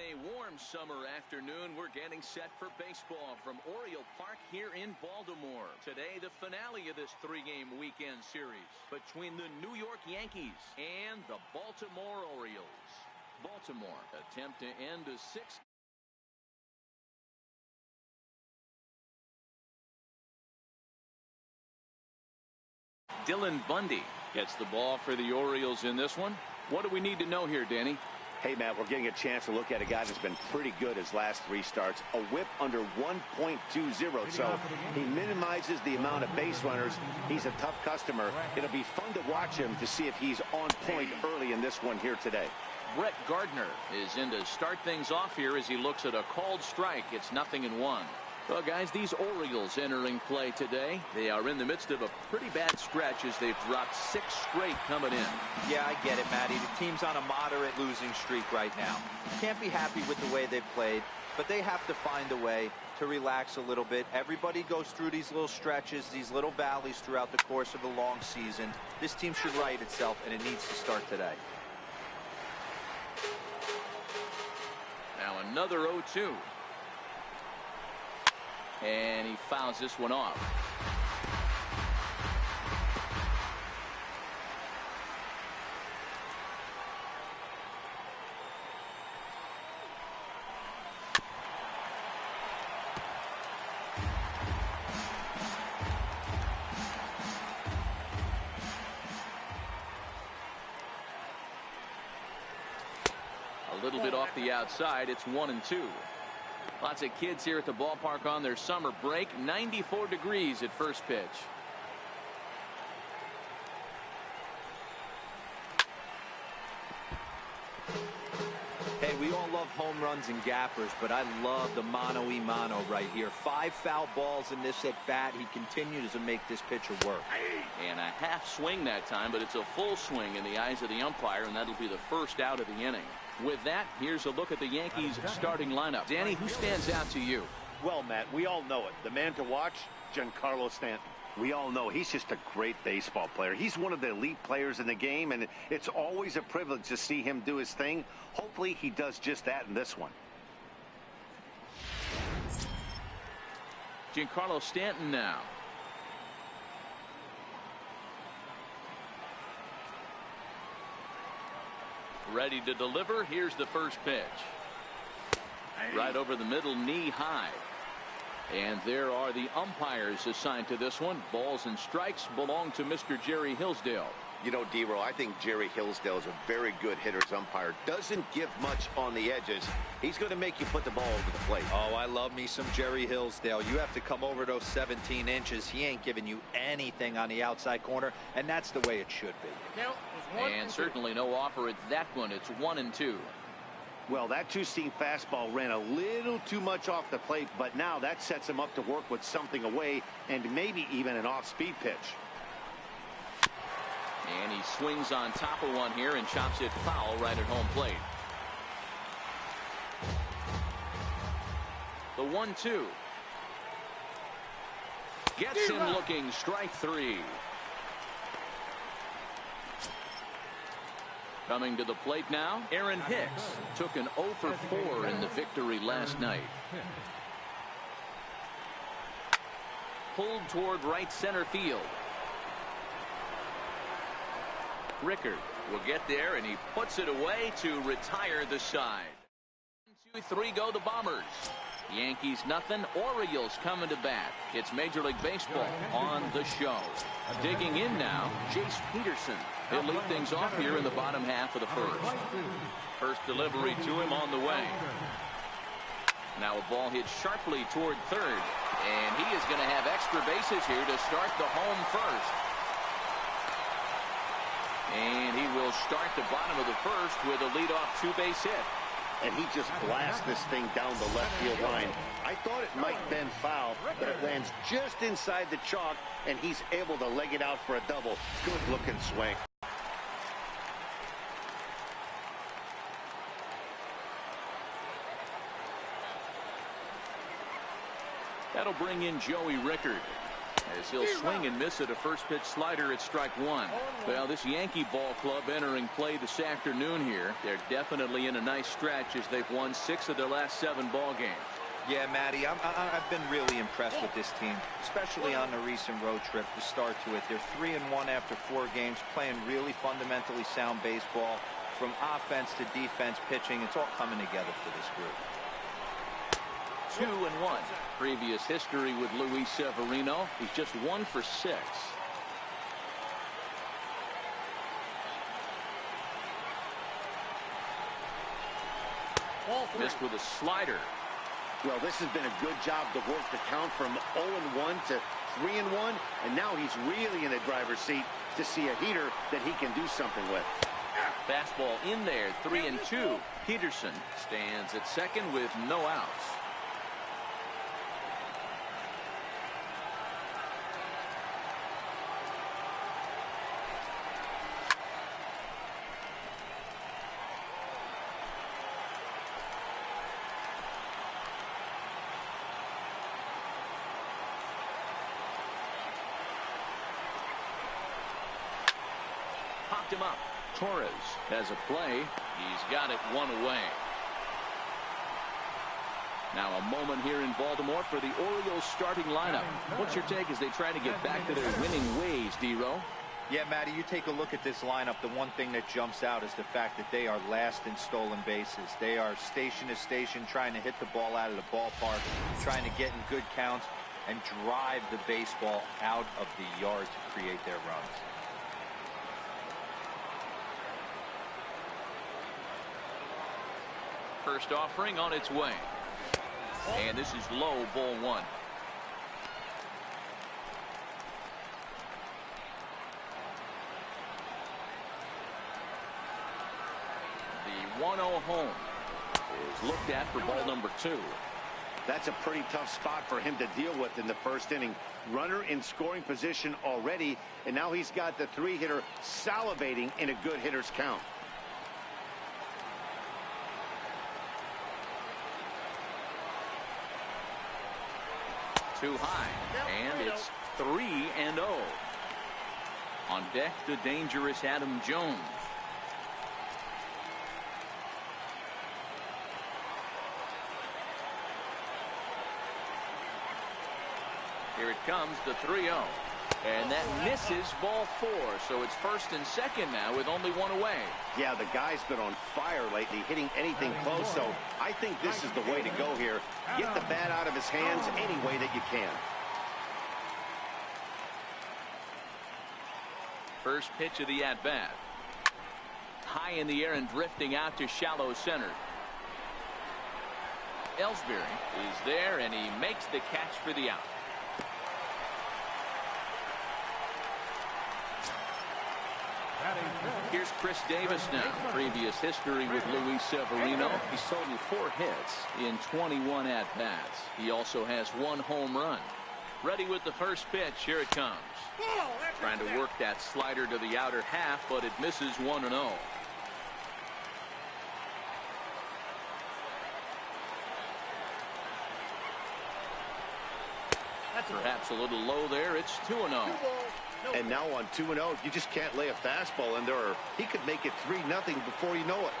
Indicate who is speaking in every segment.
Speaker 1: A warm summer afternoon. We're getting set for baseball from Oriole Park here in Baltimore. Today, the finale of this three-game weekend series between the New York Yankees and the Baltimore Orioles. Baltimore attempt to end a 6. Dylan Bundy gets the ball for the Orioles in this one. What do we need to know here, Danny?
Speaker 2: Hey, Matt, we're getting a chance to look at a guy that's been pretty good his last 3 starts. A whip under 1.20, so he minimizes the amount of base runners. He's a tough customer. It'll be fun to watch him to see if he's on point early in this one here today.
Speaker 1: Brett Gardner is in to start things off here as he looks at a called strike. It's 0-1. Well, guys, these Orioles entering play today, they are in the midst of a pretty bad stretch as they've dropped 6 straight coming in.
Speaker 3: Yeah, I get it, Matty. The team's on a moderate losing streak right now. Can't be happy with the way they've played, but they have to find a way to relax a little bit. Everybody goes through these little stretches, these little valleys throughout the course of a long season. This team should right itself, and it needs to start today.
Speaker 1: Now another 0-2. And he fouls this one off. A little bit off the outside. It's 1-2. Lots of kids here at the ballpark on their summer break. 94 degrees at first pitch.
Speaker 3: Hey, we all love home runs and gappers, but I love the mano-a-mano right here. 5 foul balls in this at bat. He continues to make this pitcher work.
Speaker 1: And a half swing that time, but it's a full swing in the eyes of the umpire, and that'll be the first out of the inning. With that, here's a look at the Yankees starting lineup. Danny, who stands out to you?
Speaker 2: Well, Matt, we all know it. The man to watch, Giancarlo Stanton. We all know he's just a great baseball player. He's one of the elite players in the game, and it's always a privilege to see him do his thing. Hopefully he does just that in this one.
Speaker 1: Giancarlo Stanton now. Ready to deliver. Here's the first pitch. Right over the middle, knee high. And there are the umpires assigned to this one. Balls and strikes belong to Mr. Jerry Hillsdale.
Speaker 2: You know, D-Row, I think Jerry Hillsdale is a very good hitter's umpire. Doesn't give much on the edges. He's going to make you put the ball over the plate.
Speaker 3: Oh, I love me some Jerry Hillsdale. You have to come over those 17 inches. He ain't giving you anything on the outside corner, and that's the way it should be.
Speaker 1: And certainly no offer at that one. It's 1-2.
Speaker 2: Well, that two-seam fastball ran a little too much off the plate, but now that sets him up to work with something away and maybe even an off-speed pitch.
Speaker 1: And he swings on top of one here and chops it foul right at home plate. The 1-2. Gets him looking. Strike 3. Coming to the plate now, Aaron Hicks took an 0 for 4 in the victory last night. Pulled toward right center field. Rickard will get there, and he puts it away to retire the side. 1, 2, 3 go the Bombers. Yankees nothing. Orioles coming to bat. It's Major League Baseball on the show. Digging in now, Jace Peterson. He'll lead things off here in the bottom half of the first. First delivery to him on the way. Now a ball hit sharply toward third, and he is going to have extra bases here to start the home first. And he will start the bottom of the first with a leadoff 2-base hit.
Speaker 2: And he just blasts this thing down the left field line. I thought it might bend foul, but it lands just inside the chalk, and he's able to leg it out for a double. Good-looking swing.
Speaker 1: That'll bring in Joey Rickard. as he'll swing and miss at a first pitch slider at strike one. Well, this Yankee ball club entering play this afternoon here. They're definitely in a nice stretch as they've won 6 of their last 7 ball games.
Speaker 3: Yeah, Matty, I've been really impressed with this team, especially on the recent road trip to start to it. They're 3-1 after 4 games, playing really fundamentally sound baseball. From offense to defense, pitching, it's all coming together for this group.
Speaker 1: 2-1. Previous history with Luis Severino. He's just 1 for 6. Missed with a slider.
Speaker 2: Well, this has been a good job to work the count from 0-1 to 3-1, and now he's really in the driver's seat to see a heater that he can do something with.
Speaker 1: Fastball in there, 3-2. Peterson stands at second with no outs. Popped him up. Torres has a play. He's got it 1 away. Now a moment here in Baltimore for the Orioles starting lineup. What's your take as they try to get back to their winning ways, D-Row?
Speaker 3: Yeah, Matty, you take a look at this lineup. The one thing that jumps out is the fact that they are last in stolen bases. They are station to station trying to hit the ball out of the ballpark, trying to get in good counts and drive the baseball out of the yard to create their runs.
Speaker 1: First offering on its way. And this is low, ball 1. The 1-0 home is looked at for ball number 2.
Speaker 2: That's a pretty tough spot for him to deal with in the first inning. Runner in scoring position already, and now he's got the 3-hitter salivating in a good hitter's count.
Speaker 1: Too high, and it's 3-0. On deck, the dangerous Adam Jones. Here it comes, the 3-0. And that misses ball 4, so it's first and second now with only 1 away.
Speaker 2: Yeah, the guy's been on fire lately, hitting anything close, so I think this is the way to go here. Get the bat out of his hands any way that you can.
Speaker 1: First pitch of the at-bat. High in the air and drifting out to shallow center. Ellsbury is there, and he makes the catch for the out. Here's Chris Davis now. Previous history with Luis Severino. He's totaled 4 hits in 21 at-bats. He also has 1 home run. Ready with the first pitch. Here it comes. Trying to work that slider to the outer half, but it misses 1-0. Perhaps a little low there. It's 2-0.
Speaker 2: And now on 2-0, you just can't lay a fastball in there, or he could make it 3-0 before you know it.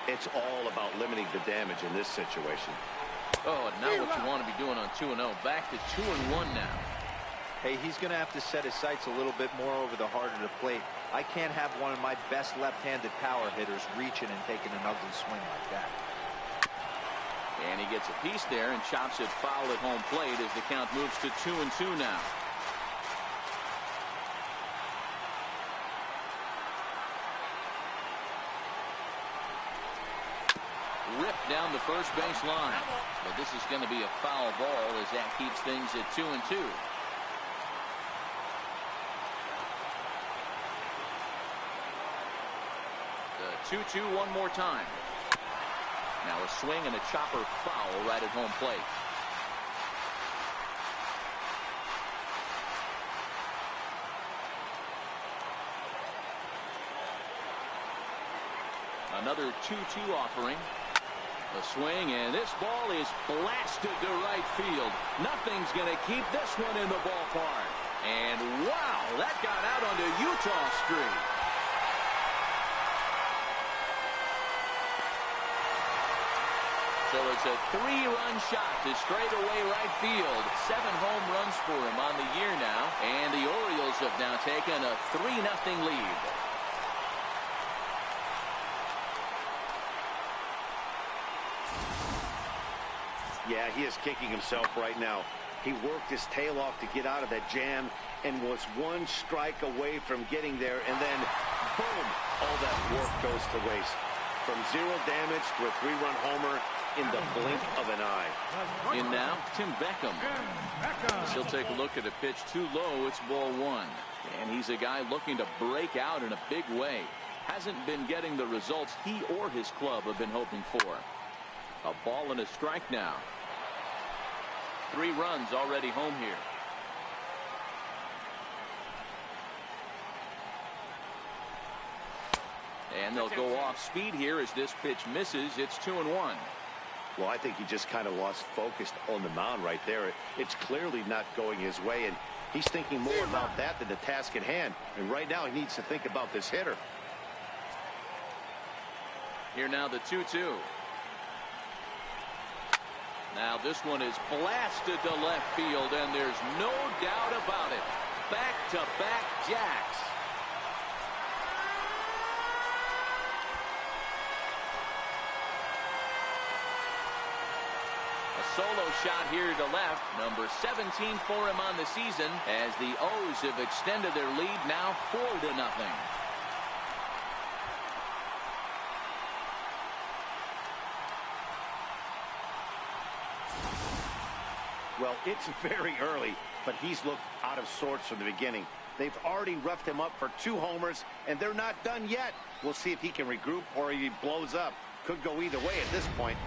Speaker 2: It's all about limiting the damage in this situation.
Speaker 1: Oh, and now what you want to be doing on 2-0. Back to 2-1 now.
Speaker 3: Hey, he's going to have to set his sights a little bit more over the heart of the plate. I can't have one of my best left-handed power hitters reaching and taking an ugly swing like that.
Speaker 1: And he gets a piece there and chops it foul at home plate as the count moves to 2-2 now. Ripped down the first base line. But this is going to be a foul ball as that keeps things at 2-2. The 2-2 one more time. Now a swing and a chopper foul right at home plate. Another 2-2 offering. A swing, and this ball is blasted to right field. Nothing's going to keep this one in the ballpark. And wow, that got out onto Utah Street. So it's a 3-run shot to straightaway right field. 7 home runs for him on the year now. And the Orioles have now taken a 3-0 lead.
Speaker 2: Yeah, he is kicking himself right now. He worked his tail off to get out of that jam and was 1 strike away from getting there. And then, boom, all that work goes to waste. From 0 damage to a 3-run homer in the blink of an eye.
Speaker 1: In now, Tim Beckham. He'll take a look at a pitch too low. It's ball 1. And he's a guy looking to break out in a big way. Hasn't been getting the results he or his club have been hoping for. A ball and a strike now. 3 runs already home here. And they'll go off speed here as this pitch misses. It's 2-1.
Speaker 2: Well, I think he just kind of lost focus on the mound right there. It's clearly not going his way, and he's thinking more about that than the task at hand. And right now he needs to think about this hitter.
Speaker 1: Here now the 2-2. Now this one is blasted to left field, and there's no doubt about it. Back-to-back jacks. A solo shot here to left. Number 17 for him on the season, as the O's have extended their lead now 4-0.
Speaker 2: Well, it's very early, but he's looked out of sorts from the beginning. They've already roughed him up for 2 homers, and they're not done yet. We'll see if he can regroup or he blows up. Could go either way at this point.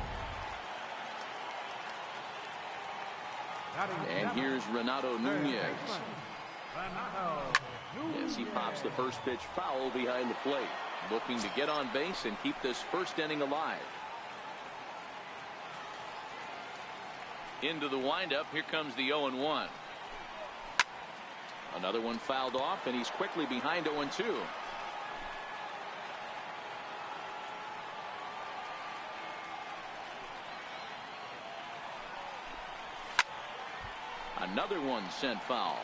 Speaker 1: And here's Renato Nunez. As he pops the first pitch foul behind the plate. Looking to get on base and keep this first inning alive. Into the windup. Here comes the 0-1. Another one fouled off, and he's quickly behind 0-2. Another one sent foul.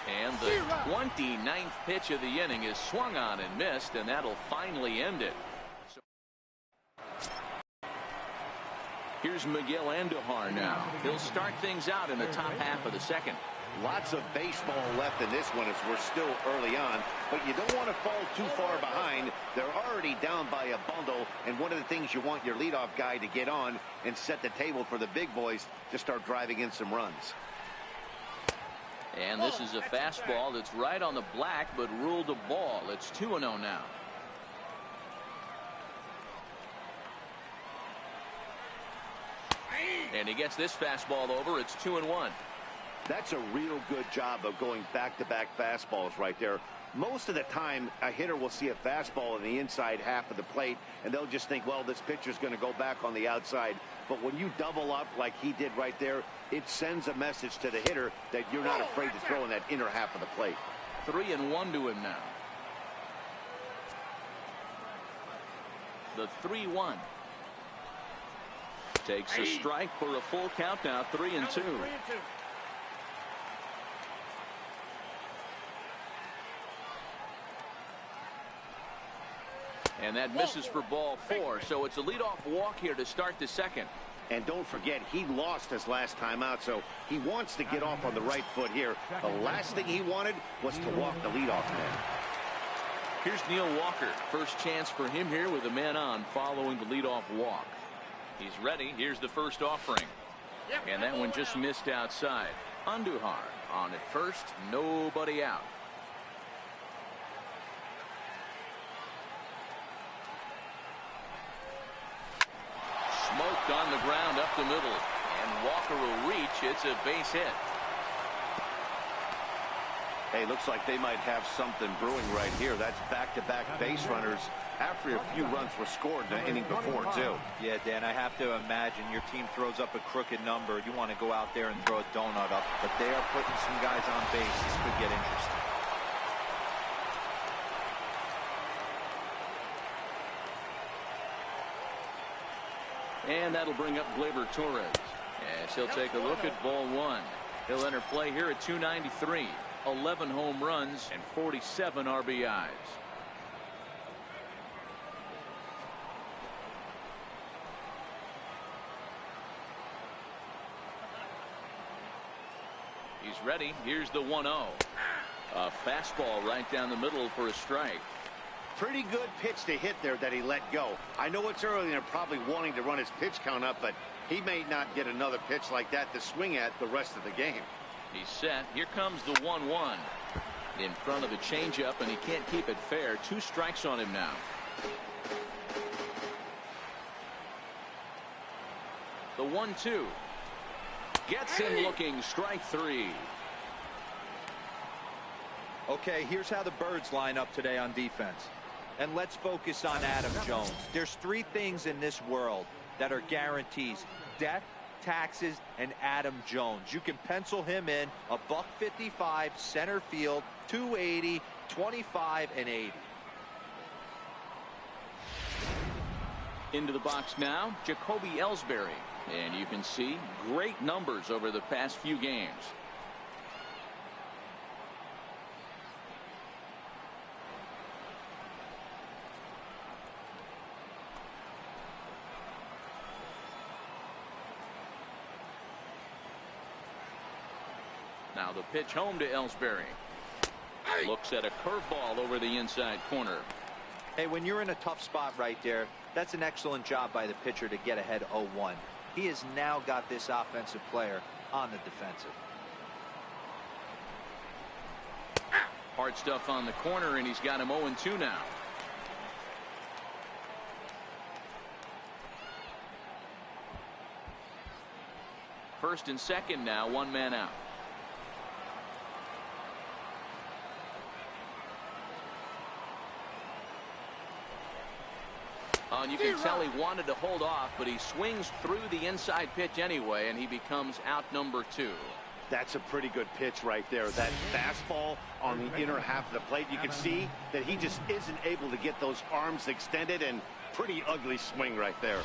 Speaker 1: And the 29th pitch of the inning is swung on and missed, and that'll finally end it. So here's Miguel Andujar now. He'll start things out in the top half of the second.
Speaker 2: Lots of baseball left in this one as we're still early on, but you don't want to fall too far behind. They're already down by a bundle, and one of the things you want your leadoff guy to get on and set the table for the big boys to start driving in some runs.
Speaker 1: And this is a fastball that's right on the black, but ruled a ball. It's 2-0 now. And he gets this fastball over. It's 2-1.
Speaker 2: That's a real good job of going back-to-back fastballs right there. Most of the time, a hitter will see a fastball in the inside half of the plate, and they'll just think, well, this pitcher's going to go back on the outside. But when you double up like he did right there, it sends a message to the hitter that you're not afraid to throw in that inner half of the plate.
Speaker 1: 3-1 to him now. The 3-1. Takes a strike for a full count now, 3-2. And that misses for ball 4, so it's a leadoff walk here to start the second.
Speaker 2: And don't forget, he lost his last time out, so he wants to get off on the right foot here. The last thing he wanted was to walk the leadoff man.
Speaker 1: Here's Neil Walker. First chance for him here with a man on following the leadoff walk. He's ready. Here's the first offering. And that one just missed outside. Andujar on at first. Nobody out. Smoked on the ground up the middle, and Walker will reach. It's a base hit.
Speaker 2: Hey, looks like they might have something brewing right here. That's back-to-back base runners after a few runs were scored in the inning before, too.
Speaker 3: Yeah, Dan, I have to imagine your team throws up a crooked number. You want to go out there and throw a donut up, but they are putting some guys on base. This could get interesting.
Speaker 1: And that'll bring up Gleyber Torres. As he'll take a look at ball one. He'll enter play here at 293. 11 home runs and 47 RBIs. He's ready. Here's the 1-0. A fastball right down the middle for a strike.
Speaker 2: Pretty good pitch to hit there that he let go. I know it's early and they're probably wanting to run his pitch count up, but he may not get another pitch like that to swing at the rest of the game.
Speaker 1: He's set. Here comes the 1-1. In front of the changeup, and he can't keep it fair. 2 strikes on him now. The 1-2. Gets him looking. Strike 3.
Speaker 3: Okay, here's how the Birds line up today on defense. And let's focus on Adam Jones. There's 3 things in this world that are guarantees: death, taxes, and Adam Jones. You can pencil him in a $155, center field, 280, 25, and 80.
Speaker 1: Into the box now, Jacoby Ellsbury. And you can see great numbers over the past few games. Now the pitch home to Ellsbury. Looks at a curveball over the inside corner.
Speaker 3: Hey, when you're in a tough spot right there, that's an excellent job by the pitcher to get ahead 0-1. He has now got this offensive player on the defensive.
Speaker 1: Hard stuff on the corner, and he's got him 0-2 now. First and second now, 1 man out. And you can tell he wanted to hold off, but he swings through the inside pitch anyway, and he becomes out number 2.
Speaker 2: That's a pretty good pitch right there. That fastball on the inner half of the plate. You can see that he just isn't able to get those arms extended, and pretty ugly swing right there.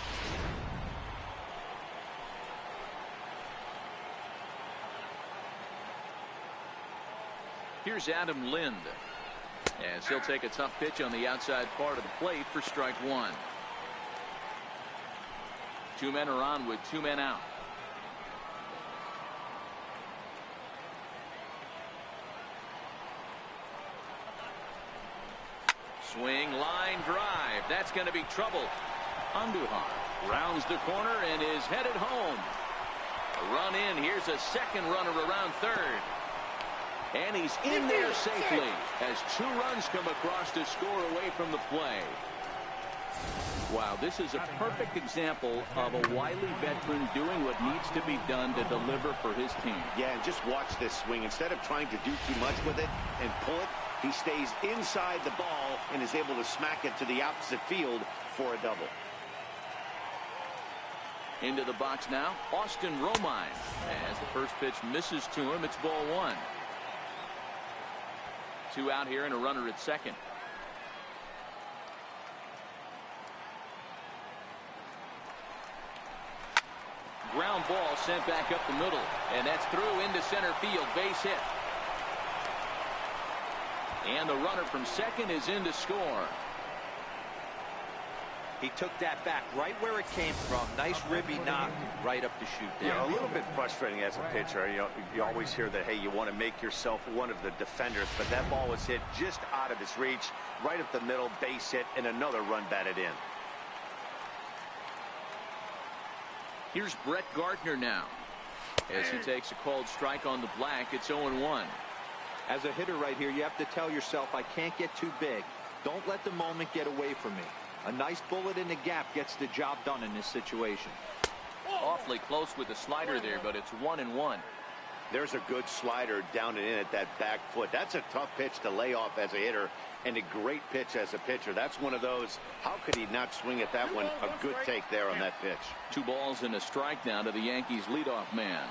Speaker 1: Here's Adam Lind. As he'll take a tough pitch on the outside part of the plate for strike 1. 2 men are on with 2 men out. Swing, line drive. That's going to be trouble. Andujar rounds the corner and is headed home. A run in. Here's a second runner around third. And he's in there safely as 2 runs come across to score away from the play. Wow, this is a perfect example of a wily veteran doing what needs to be done to deliver for his team.
Speaker 2: Yeah, and just watch this swing. Instead of trying to do too much with it and pull it, he stays inside the ball and is able to smack it to the opposite field for a double.
Speaker 1: Into the box now, Austin Romine. As the first pitch misses to him, it's ball 1. 2 out here and a runner at second. Ground ball sent back up the middle, and that's through into center field. Base hit. And the runner from second is in to score.
Speaker 3: He took that back right where it came from. Nice ribby knock right up the chute there.
Speaker 2: Yeah, a little bit frustrating as a pitcher. You always hear that, hey, you want to make yourself one of the defenders, but that ball was hit just out of his reach, right up the middle, base hit, and another run batted in.
Speaker 1: Here's Brett Gardner now. As he takes a called strike on the black, it's 0-1.
Speaker 3: As a hitter right here, you have to tell yourself, I can't get too big. Don't let the moment get away from me. A nice bullet in the gap gets the job done in this situation.
Speaker 1: Awfully close with the slider there, but it's 1-1.
Speaker 2: There's a good slider down and in at that back foot. That's a tough pitch to lay off as a hitter. and a great pitch as a pitcher. That's one of those, how could he not swing at that one? A good take there on that pitch.
Speaker 1: 2 balls and a strike now to the Yankees leadoff man.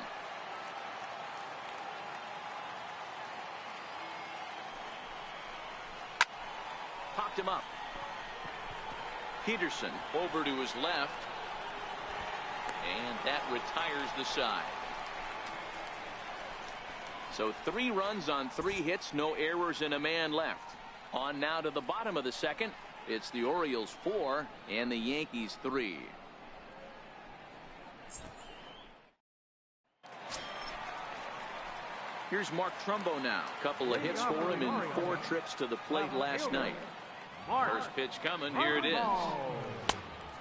Speaker 1: Popped him up. Peterson over to his left, and that retires the side. So 3 runs on 3 hits, no errors, and a man left. On now to the bottom of the second. It's the Orioles 4 and the Yankees 3. Here's Mark Trumbo now. Couple of hits for him in 4 trips to the plate last night. First pitch coming. Here it is.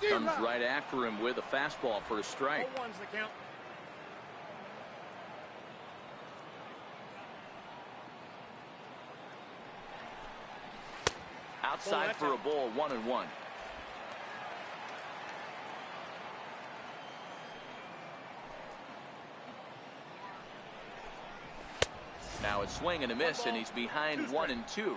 Speaker 1: Comes right after him with a fastball for a strike. Outside for a ball, 1-1. Now it's swing and a miss, and he's behind 1-2.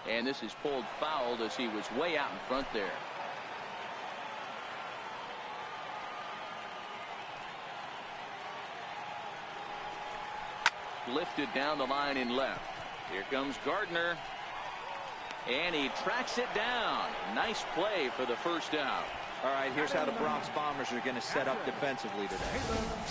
Speaker 1: And this is pulled foul as he was way out in front there. Lifted down the line in left. Here comes Gardner. And he tracks it down. Nice play for the first out.
Speaker 3: All right, here's how the Bronx Bombers are going to set up defensively today.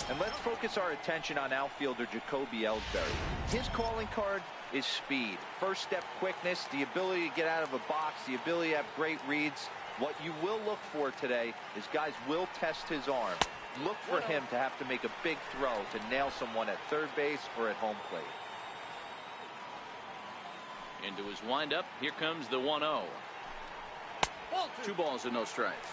Speaker 3: And let's focus our attention on outfielder Jacoby Ellsbury. His calling card is speed. First step quickness, the ability to get out of a box, the ability to have great reads. What you will look for today is guys will test his arm. Look for him to have to make a big throw to nail someone at third base or at home plate.
Speaker 1: Into his windup. Here comes the 1-0. 2 balls and no strikes.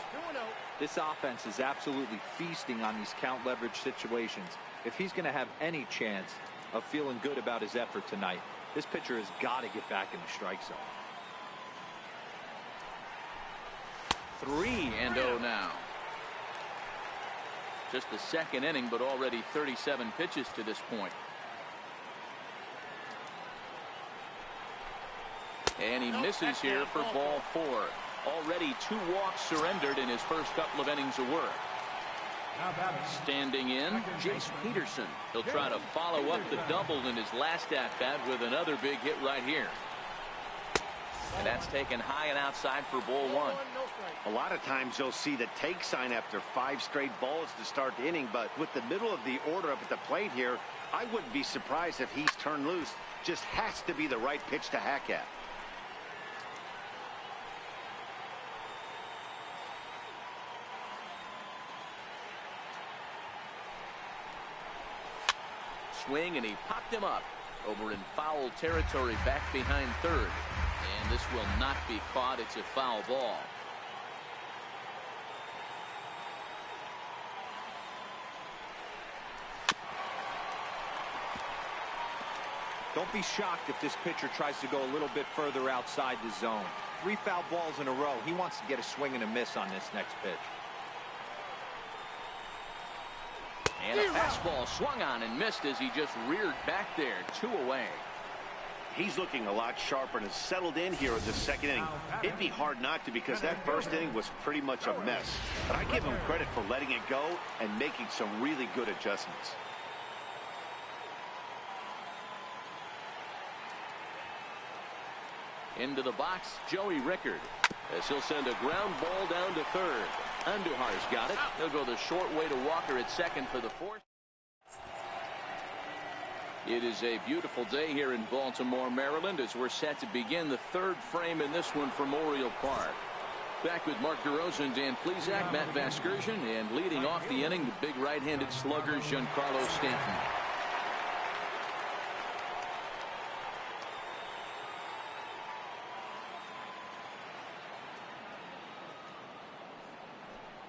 Speaker 3: This offense is absolutely feasting on these count leverage situations. If he's going to have any chance of feeling good about his effort tonight, this pitcher has got to get back in the strike zone.
Speaker 1: 3-0 now. Just the second inning, but already 37 pitches to this point. And he misses here for ball 4. Already 2 walks surrendered in his first couple of innings of work. Standing in, Jace Peterson. He'll try to follow up the double in his last at-bat with another big hit right here. And that's taken high and outside for ball 1.
Speaker 2: A lot of times you'll see the take sign after 5 straight balls to start the inning, but with the middle of the order up at the plate here, I wouldn't be surprised if he's turned loose. Just has to be the right pitch to hack at.
Speaker 1: Swing, and he popped him up over in foul territory back behind third. And this will not be caught. It's a foul ball.
Speaker 3: Don't be shocked if this pitcher tries to go a little bit further outside the zone. 3 foul balls in a row. He wants to get a swing and a miss on this next pitch.
Speaker 1: And a fastball swung on and missed as he just reared back there. 2 away.
Speaker 2: He's looking a lot sharper and has settled in here in the second inning. It'd be hard not to, because that first inning was pretty much a mess. But I give him credit for letting it go and making some really good adjustments.
Speaker 1: Into the box, Joey Rickard, as he'll send a ground ball down to third. Andujar's got it. He'll go the short way to Walker at second for the 4th. It is a beautiful day here in Baltimore, Maryland, as we're set to begin the 3rd frame in this one from Oriole Park. Back with Mark DeRosa and Dan Plesac, Matt Vasgersian, and leading off the inning, the big right-handed slugger, Giancarlo Stanton.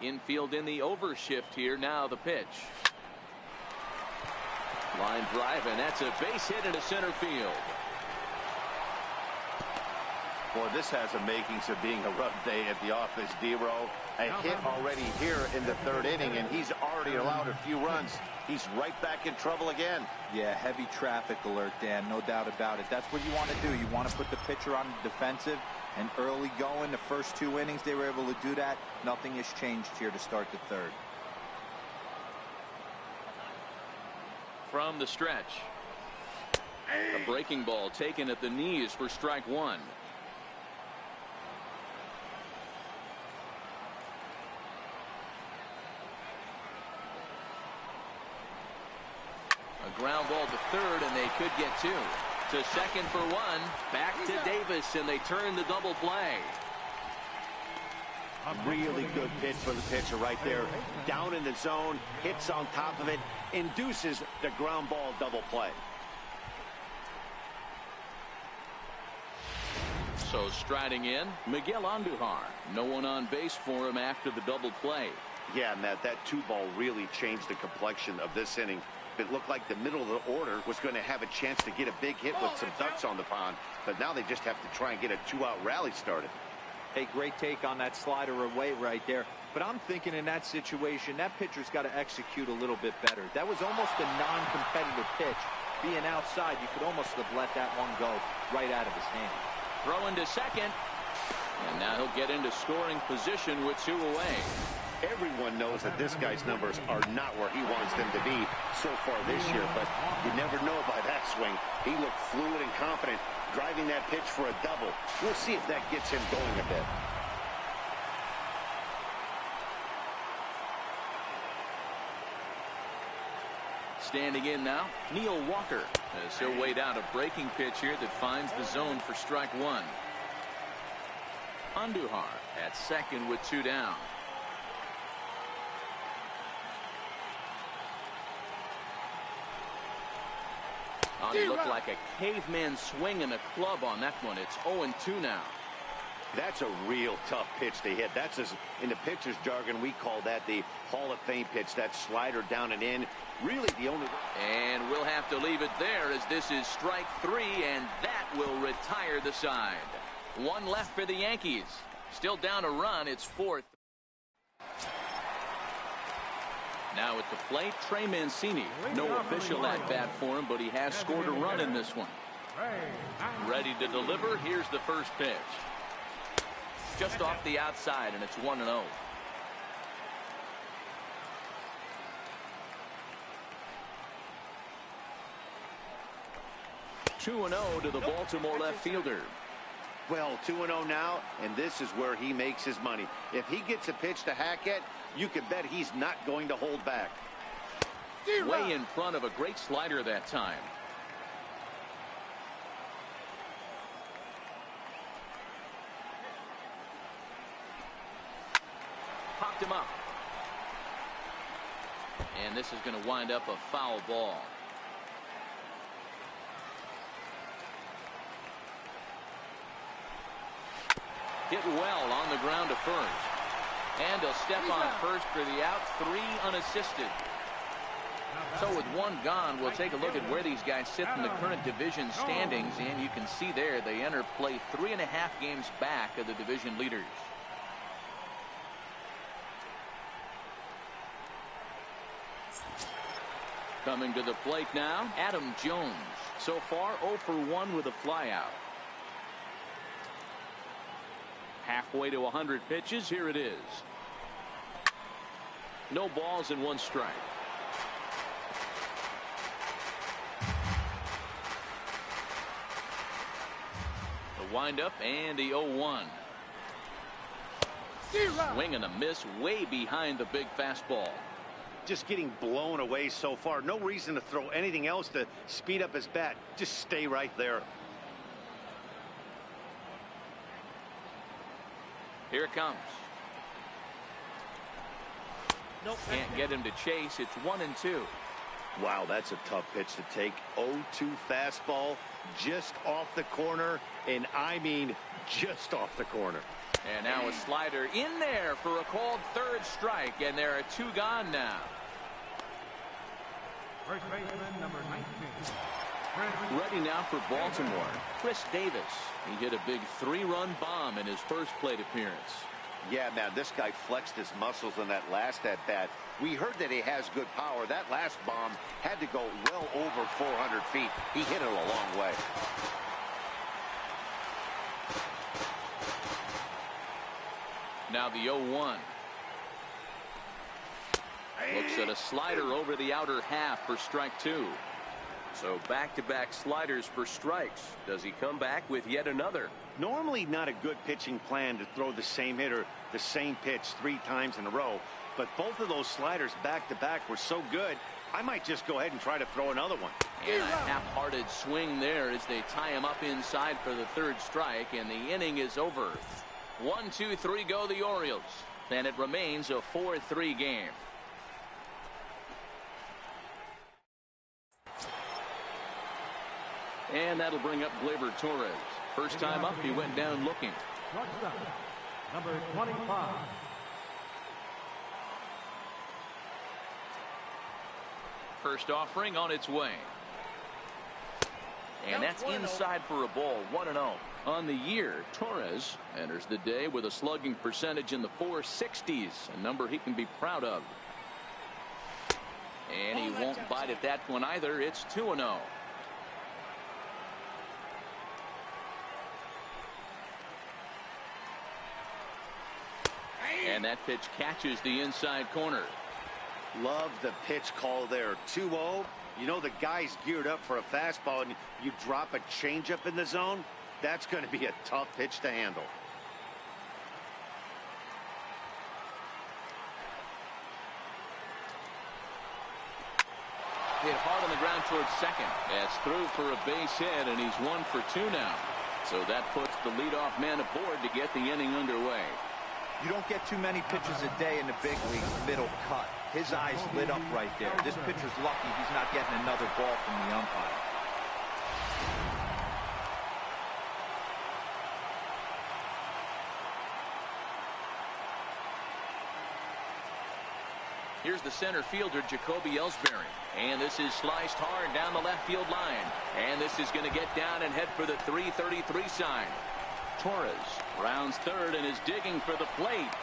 Speaker 1: Infield in the overshift here. Now the pitch. Line drive, and that's a base hit into center field.
Speaker 2: Boy, this has the makings of being a rough day at the office, D-Row. A hit already here in the third inning, and he's already allowed a few runs. He's right back in trouble again.
Speaker 3: Yeah, heavy traffic alert, Dan, no doubt about it. That's what you want to do. You want to put the pitcher on the defensive, and early going, the first 2 innings, they were able to do that. Nothing has changed here to start the third.
Speaker 1: From the stretch. A breaking ball taken at the knees for strike one. A ground ball to third, and they could get two. To second for one. Back to Davis, and they turn the double play.
Speaker 2: Really good pitch for the pitcher right there. Down in the zone, hits on top of it, induces the ground ball double play.
Speaker 1: So striding in, Miguel Andujar. No one on base for him after the double play.
Speaker 2: Yeah, Matt, that 2-ball really changed the complexion of this inning. It looked like the middle of the order was going to have a chance to get a big hit with some ducks on the pond, but now they just have to try and get a 2-out rally started.
Speaker 3: Hey, great take on that slider away right there. But I'm thinking in that situation, that pitcher's got to execute a little bit better. That was almost a non-competitive pitch. Being outside, you could almost have let that one go right out of his hand.
Speaker 1: Throwing to second. And now he'll get into scoring position with 2 away.
Speaker 2: Everyone knows that this guy's numbers are not where he wants them to be so far this year, but you never know by that swing. He looked fluid and confident, driving that pitch for a double. We'll see if that gets him going a bit.
Speaker 1: Standing in now, Neil Walker, as he'll wait out a breaking pitch here that finds the zone for strike one. Andujar at second with 2 down. Oh, he looked like a caveman swinging a club on that one. It's 0-2 now.
Speaker 2: That's a real tough pitch to hit. That's, in the pitcher's jargon, we call that the Hall of Fame pitch. That slider down and in. Really the only.
Speaker 1: And we'll have to leave it there, as this is strike 3, and that will retire the side. 1 left for the Yankees. Still down a run. It's 4th. Now at the plate, Trey Mancini. No official at bat for him, but he has scored a run in this one. Ready to deliver. Here's the first pitch. Just off the outside, and it's 1-0. (2-0) to the Baltimore left fielder.
Speaker 2: Well, 2-0 now, and this is where he makes his money. If he gets a pitch to Hackett, you can bet he's not going to hold back.
Speaker 1: Way in front of a great slider that time. Popped him up. And this is going to wind up a foul ball. Hit well on the ground to first. And he'll step on first for the out. 3 unassisted. So with 1 gone, we'll take a look at where these guys sit in the current division standings. And you can see there they enter play 3.5 games back of the division leaders. Coming to the plate now, Adam Jones. So far 0 for 1 with a flyout. Halfway to 100 pitches. Here it is. No balls and 1 strike. The windup and the 0-1. Swing and a miss way behind the big fastball.
Speaker 2: Just getting blown away so far. No reason to throw anything else to speed up his bat. Just stay right there.
Speaker 1: Here it comes. Nope. Can't get him to chase. It's 1-2.
Speaker 2: Wow, that's a tough pitch to take. 0-2 fastball just off the corner, and I mean just off the corner.
Speaker 1: And now a slider in there for a called 3rd strike, and there are 2 gone now.
Speaker 4: First baseman number 19.
Speaker 1: Ready now for Baltimore, Chris Davis. He hit a big 3-run bomb in his first plate appearance.
Speaker 2: Yeah, man, this guy flexed his muscles on that last at-bat. We heard that he has good power. That last bomb had to go well over 400 feet. He hit it a long way.
Speaker 1: Now the 0-1. Looks at a slider over the outer half for strike 2.
Speaker 4: So back-to-back sliders for strikes. Does he come back with yet another?
Speaker 2: Normally not a good pitching plan to throw the same hitter the same pitch 3 times in a row. But both of those sliders back-to-back were so good, I might just go ahead and try to throw another one.
Speaker 1: And a half-hearted swing there as they tie him up inside for the 3rd strike, and the inning is over. 1, 2, 3 go the Orioles, and it remains a 4-3 game. And that'll bring up Gleyber Torres. First time up, he went down looking.
Speaker 5: Number 25.
Speaker 1: First offering on its way. And that's inside for a ball. 1-0. On the year, Torres enters the day with a slugging percentage in the 460s, a number he can be proud of. And he won't bite at that one either. It's 2-0. And that pitch catches the inside corner.
Speaker 2: Love the pitch call there. 2-0. You know the guy's geared up for a fastball, and you drop a changeup in the zone. That's going to be a tough pitch to handle.
Speaker 1: Hit hard on the ground towards second. That's through for a base hit, and he's 1 for 2 now. So that puts the leadoff man aboard to get the inning underway.
Speaker 3: You don't get too many pitches a day in the big leagues middle cut. His eyes lit up right there. This pitcher's lucky he's not getting another ball from the umpire.
Speaker 1: Here's the center fielder, Jacoby Ellsbury. And this is sliced hard down the left field line. And this is going to get down and head for the 333 sign. Torres rounds third and is digging for the plate.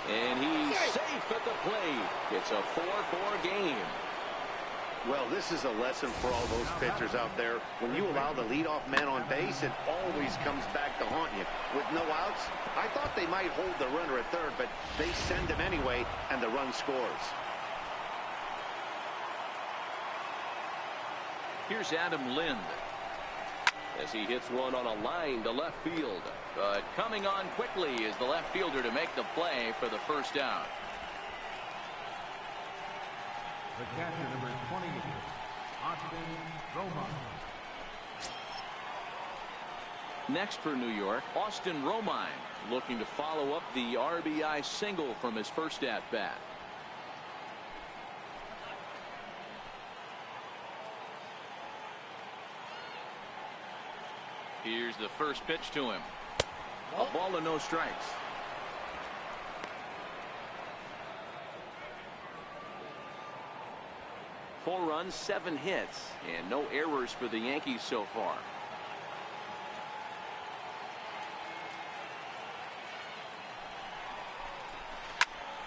Speaker 1: And he's safe at the plate. It's a 4-4 game.
Speaker 2: Well, this is a lesson for all those pitchers out there. When you allow the leadoff man on base, it always comes back to haunt you. With no outs, I thought they might hold the runner at third, but they send him anyway, and the run scores.
Speaker 1: Here's Adam Lind as he hits one on a line to left field. But coming on quickly is the left fielder to make the play for the first out.
Speaker 5: The catcher, number 28, Austin Romine.
Speaker 1: Next for New York, Austin Romine looking to follow up the RBI single from his first at-bat. Here's the first pitch to him. A ball and no strikes. Four runs, 7 hits, and no errors for the Yankees so far.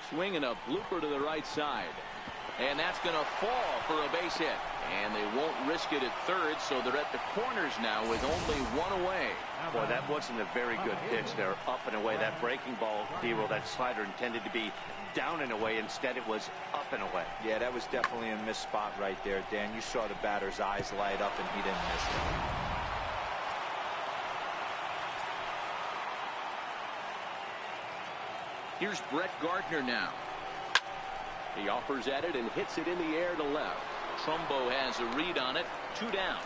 Speaker 1: Swinging a blooper to the right side. And that's going to fall for a base hit. And they won't risk it at third, so they're at the corners now with only 1 away.
Speaker 2: Boy, that wasn't a very good pitch there. Up and away. That breaking ball, Dero, that slider intended to be down and away. Instead, it was up and away.
Speaker 3: Yeah, that was definitely a missed spot right there, Dan. You saw the batter's eyes light up, and he didn't miss it.
Speaker 1: Here's Brett Gardner now. He offers at it and hits it in the air to left. Trumbo has a read on it. 2 down.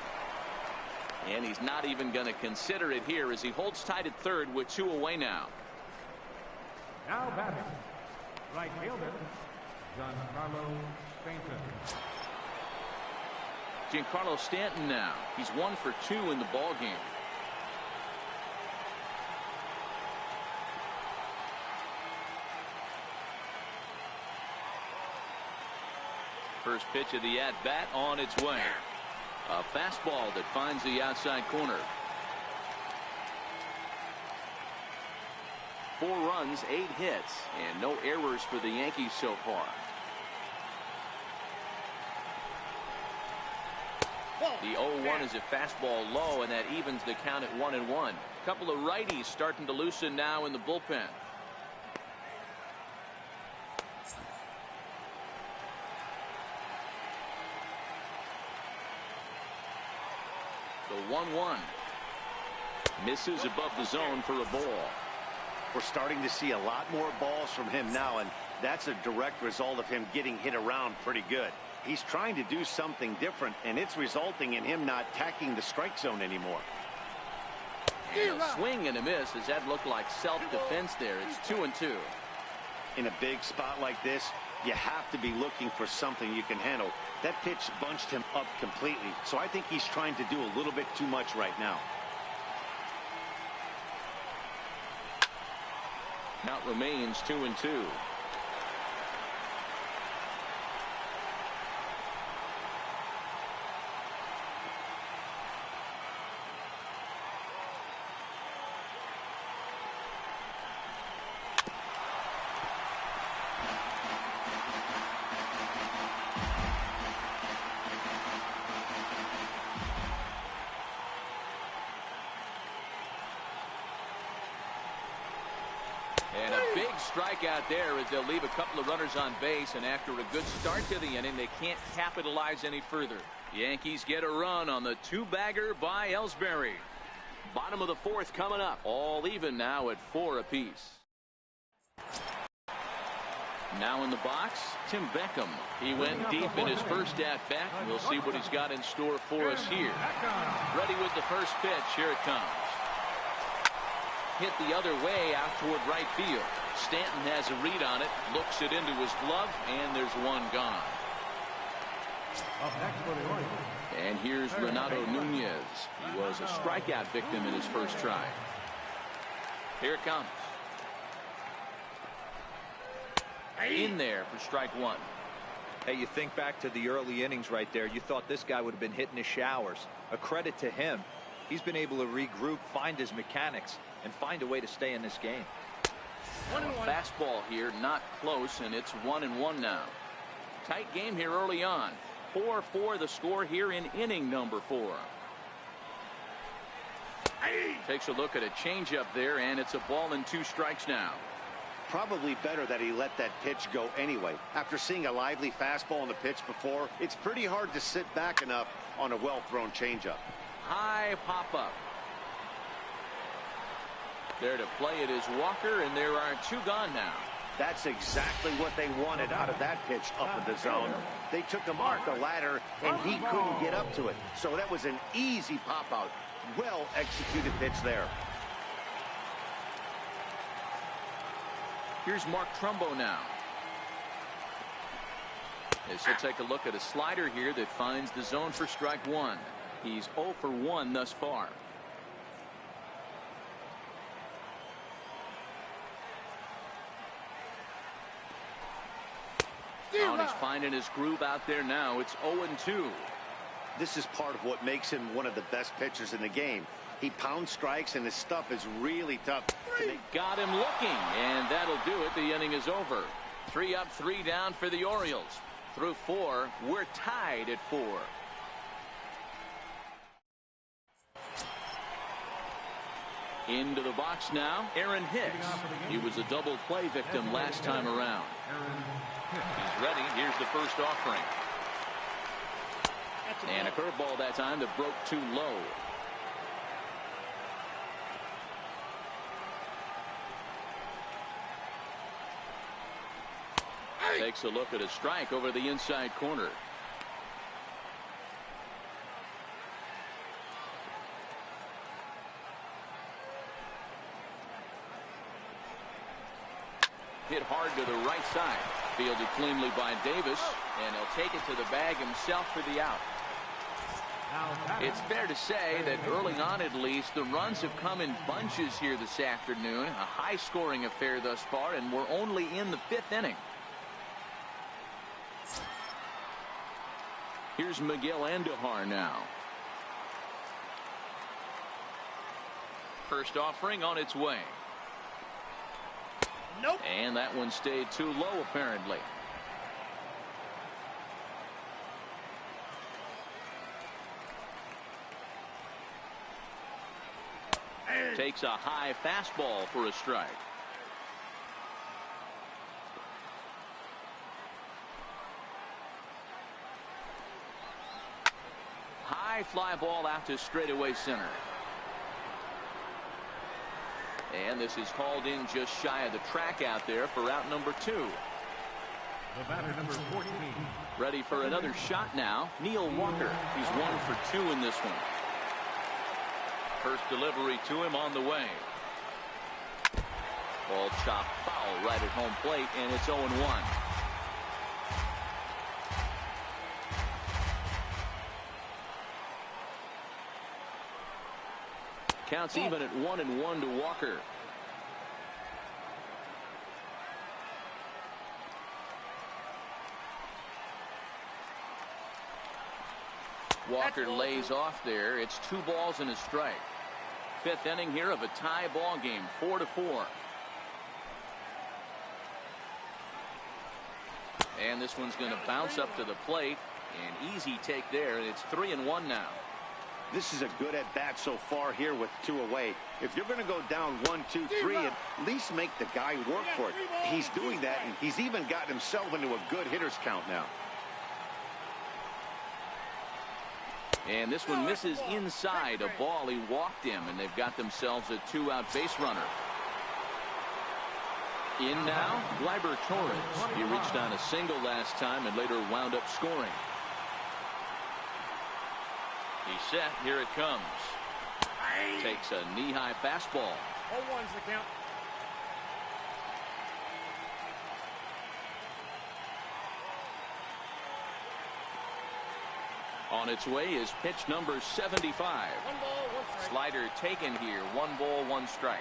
Speaker 1: And he's not even going to consider it here as he holds tight at third with 2 away now.
Speaker 5: Now batting, right fielder, Giancarlo Stanton.
Speaker 1: Giancarlo Stanton now. He's 1 for 2 in the ballgame. First pitch of the at-bat on its way. A fastball that finds the outside corner. 4 runs, 8 hits, and no errors for the Yankees so far. The 0-1 is a fastball low, and that evens the count at 1-1. Couple of righties starting to loosen now in the bullpen. The 1-1 misses above the zone for a ball.
Speaker 2: We're starting to see a lot more balls from him now, and that's a direct result of him getting hit around pretty good. He's trying to do something different, and it's resulting in him not attacking the strike zone anymore.
Speaker 1: And a swing and a miss. Does that look like self-defense there? It's 2-2.
Speaker 2: In a big spot like this, you have to be looking for something you can handle. That pitch bunched him up completely, so I think he's trying to do a little bit too much right now.
Speaker 1: Count remains 2-2. And a big strikeout there as they'll leave a couple of runners on base, and after a good start to the inning, they can't capitalize any further. Yankees get a run on the 2-bagger by Ellsbury. Bottom of the 4th coming up. All even now at 4 apiece. Now in the box, Tim Beckham. He went deep in his first at-bat. We'll see what he's got in store for us here. Ready with the first pitch. Here it comes. Hit the other way out toward right field. Stanton has a read on it, looks it into his glove, and there's one gone.
Speaker 5: Up next for the Orioles.
Speaker 1: And here's Renato Nunez. He was a strikeout victim in his first try. Here it comes. In there for strike 1.
Speaker 3: Hey, you think back to the early innings right there. You thought this guy would have been hitting his showers. A credit to him. He's been able to regroup, find his mechanics, and find a way to stay in this game.
Speaker 1: Fastball here, not close, and it's 1-1 now. Tight game here early on. 4-4 the score here in inning number 4. Takes a look at a changeup there, and it's a ball and 2 strikes now.
Speaker 2: Probably better that he let that pitch go anyway. After seeing a lively fastball on the pitch before, it's pretty hard to sit back enough on a well-thrown changeup.
Speaker 1: High pop-up. There to play it is Walker, and there are 2 gone now.
Speaker 2: That's exactly what they wanted out of that pitch up in the zone. They took him off the ladder, and he couldn't get up to it. So that was an easy pop-out. Well-executed pitch there.
Speaker 1: Here's Mark Trumbo now. As he'll take a look at a slider here that finds the zone for strike 1. He's 0 for 1 thus far. Oh, and he's finding his groove out there now. It's 0-2.
Speaker 2: This is part of what makes him one of the best pitchers in the game. He pounds strikes, and his stuff is really tough.
Speaker 1: Got him looking, and that'll do it. The inning is over. 3 up, 3 down for the Orioles. Through 4, we're tied at 4. Into the box now, Aaron Hicks. He was a double play victim last time around. He's ready. Here's the first offering. And a curveball that time that broke too low. Takes a look at a strike over the inside corner. Hit hard to the right side. Fielded cleanly by Davis, and he'll take it to the bag himself for the out. It's fair to say that early on, at least, the runs have come in bunches here this afternoon. A high-scoring affair thus far, and we're only in the 5th inning. Here's Miguel Andujar now. First offering on its way.
Speaker 6: Nope.
Speaker 1: And that one stayed too low, apparently. Takes a high fastball for a strike. High fly ball out to straightaway center. And this is hauled in just shy of the track out there for out number 2.
Speaker 5: The batter, number 14.
Speaker 1: Ready for another shot now. Neil Walker. He's 1 for 2 in this one. First delivery to him on the way. Ball chopped foul right at home plate, and it's 0-1. Counts even at 1-1 to Walker. Walker lays off there. It's 2 balls and a strike. 5th inning here of a tie ball game, 4-4. And this one's going to bounce up to the plate. An easy take there, and it's 3-1 now.
Speaker 2: This is a good at bat so far here with 2 away. If you're going to go down 1, 2, 3, at least make the guy work for it. He's doing that, and he's even gotten himself into a good hitter's count now.
Speaker 1: And this one misses inside. A ball. He walked him, and they've got themselves a 2-out base runner. In now, Gleyber Torres. He reached on a single last time and later wound up scoring. He's set. Here it comes. Takes a knee-high fastball.
Speaker 6: 0-1's the count.
Speaker 1: On its way is pitch number 75.
Speaker 6: 1 ball, 1 strike.
Speaker 1: Slider taken here. 1 ball, 1 strike.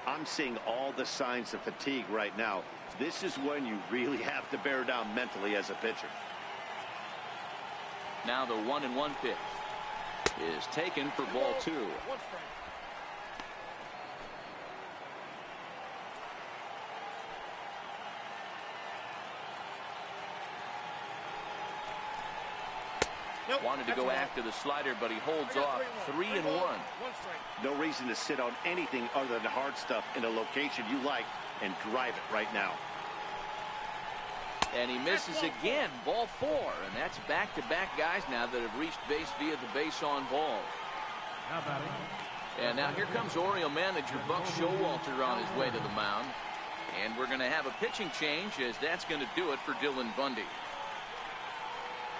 Speaker 2: I'm seeing all the signs of fatigue right now. This is when you really have to bear down mentally as a pitcher.
Speaker 1: Now the 1-1 pitch is taken for ball 2.
Speaker 6: 1 strike. Nope,
Speaker 1: wanted to go after the slider, but he holds off. 3-1.
Speaker 6: 1 strike.
Speaker 2: No reason to sit on anything other than hard stuff in a location you like and drive it right now.
Speaker 1: And he misses again. Ball 4. And that's back-to-back guys now that have reached base via the base on ball.
Speaker 5: Now batting.
Speaker 1: And now here comes Oriole manager Buck Showalter on his way to the mound. And we're going to have a pitching change, as that's going to do it for Dylan Bundy.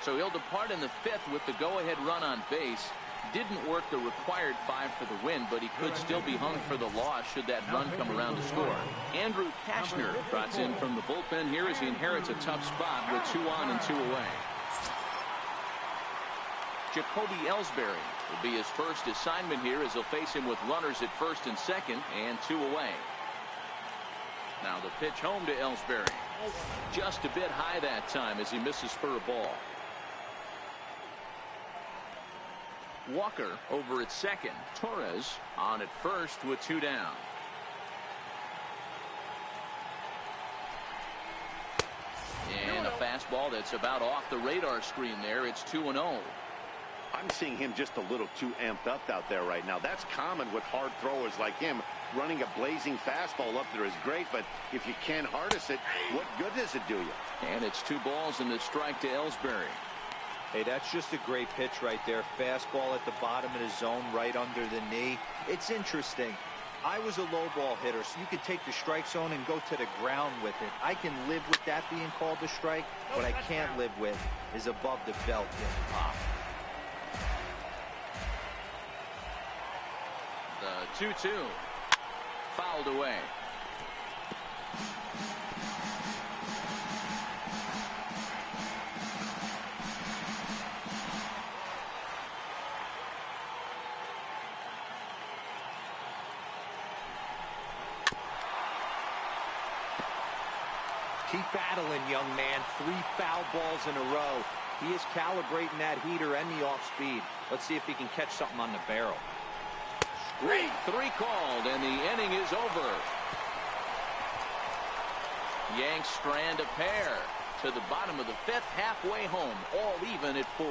Speaker 1: So he'll depart in the 5th with the go-ahead run on base. Didn't work the required 5 for the win, but he could still be hung for the loss should that run come around to score. Andrew Kashner trots in from the bullpen here as he inherits a tough spot with 2 on and 2 away. Jacoby Ellsbury will be his first assignment here as he'll face him with runners at 1st and 2nd and 2 away. Now the pitch home to Ellsbury. Just a bit high that time as he misses for a ball. Walker over at 2nd. Torres on at 1st with 2 down. And a fastball that's about off the radar screen there. It's 2-0.
Speaker 2: I'm seeing him just a little too amped up out there right now. That's common with hard throwers like him. Running a blazing fastball up there is great, but if you can't harness it, what good does it do you?
Speaker 1: And it's 2 balls and a strike to Ellsbury.
Speaker 3: Hey, that's just a great pitch right there. Fastball at the bottom of the zone, right under the knee. It's interesting. I was a low ball hitter, so you could take the strike zone and go to the ground with it. I can live with that being called a strike. What I can't live with is above the belt getting popped.
Speaker 1: The 2-2 fouled away.
Speaker 3: Keep battling, young man. 3 foul balls in a row. He is calibrating that heater and the off speed. Let's see if he can catch something on the barrel.
Speaker 1: Three called, and the inning is over. Yanks strand a pair to the bottom of the fifth, halfway home, all even at 4.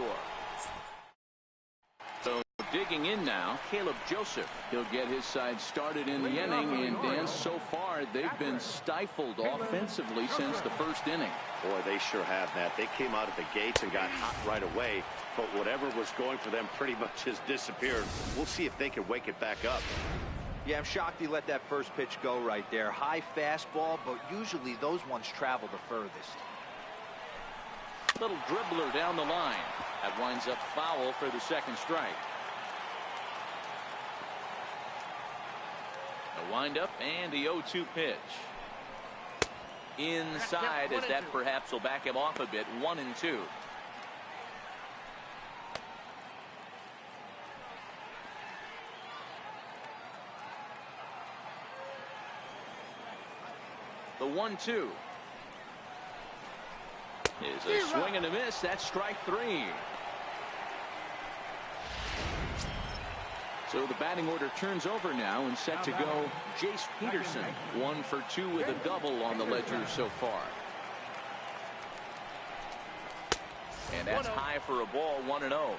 Speaker 1: So digging in now, Caleb Joseph. He'll get his side started in the inning, and Dan, so far they've been stifled offensively since the first inning.
Speaker 2: Boy, they sure have, Matt. They came out of the gates and got hot right away, but whatever was going for them pretty much has disappeared. We'll see if they can wake it back up.
Speaker 3: Yeah, I'm shocked he let that first pitch go right there. High fastball, but usually those ones travel the furthest.
Speaker 1: Little dribbler down the line. That winds up foul for the second strike. The windup and the 0-2 pitch. Inside, as that perhaps will back him off a bit. 1-2. The 1-2 is a swing and a miss. That's strike 3. So the batting order turns over now, and set to go Jace Peterson. 1 for 2 with a double on the ledger so far. And that's high for a ball. 1-0.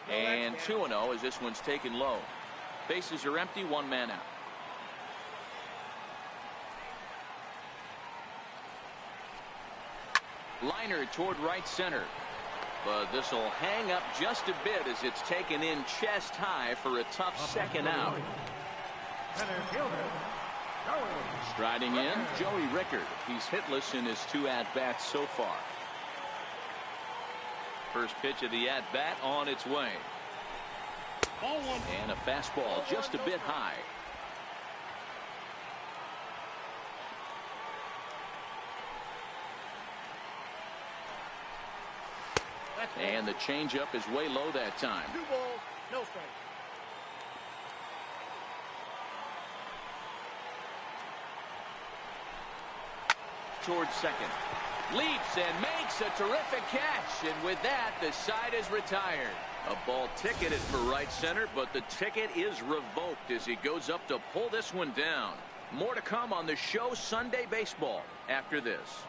Speaker 1: And 2-0 as this one's taken low. Bases are empty, 1 man out. Liner toward right center. But this will hang up just a bit as it's taken in chest high for a tough second out. Striding in, Joey Rickard. He's hitless in his 2 at-bats so far. First pitch of the at-bat on its way. And a fastball just a bit high. And the changeup is way low that time.
Speaker 6: 2 balls, no strike.
Speaker 1: Towards second. Leaps and makes a terrific catch. And with that, the side is retired. A ball ticketed for right center, but the ticket is revoked as he goes up to pull this one down. More to come on the show Sunday Baseball after this.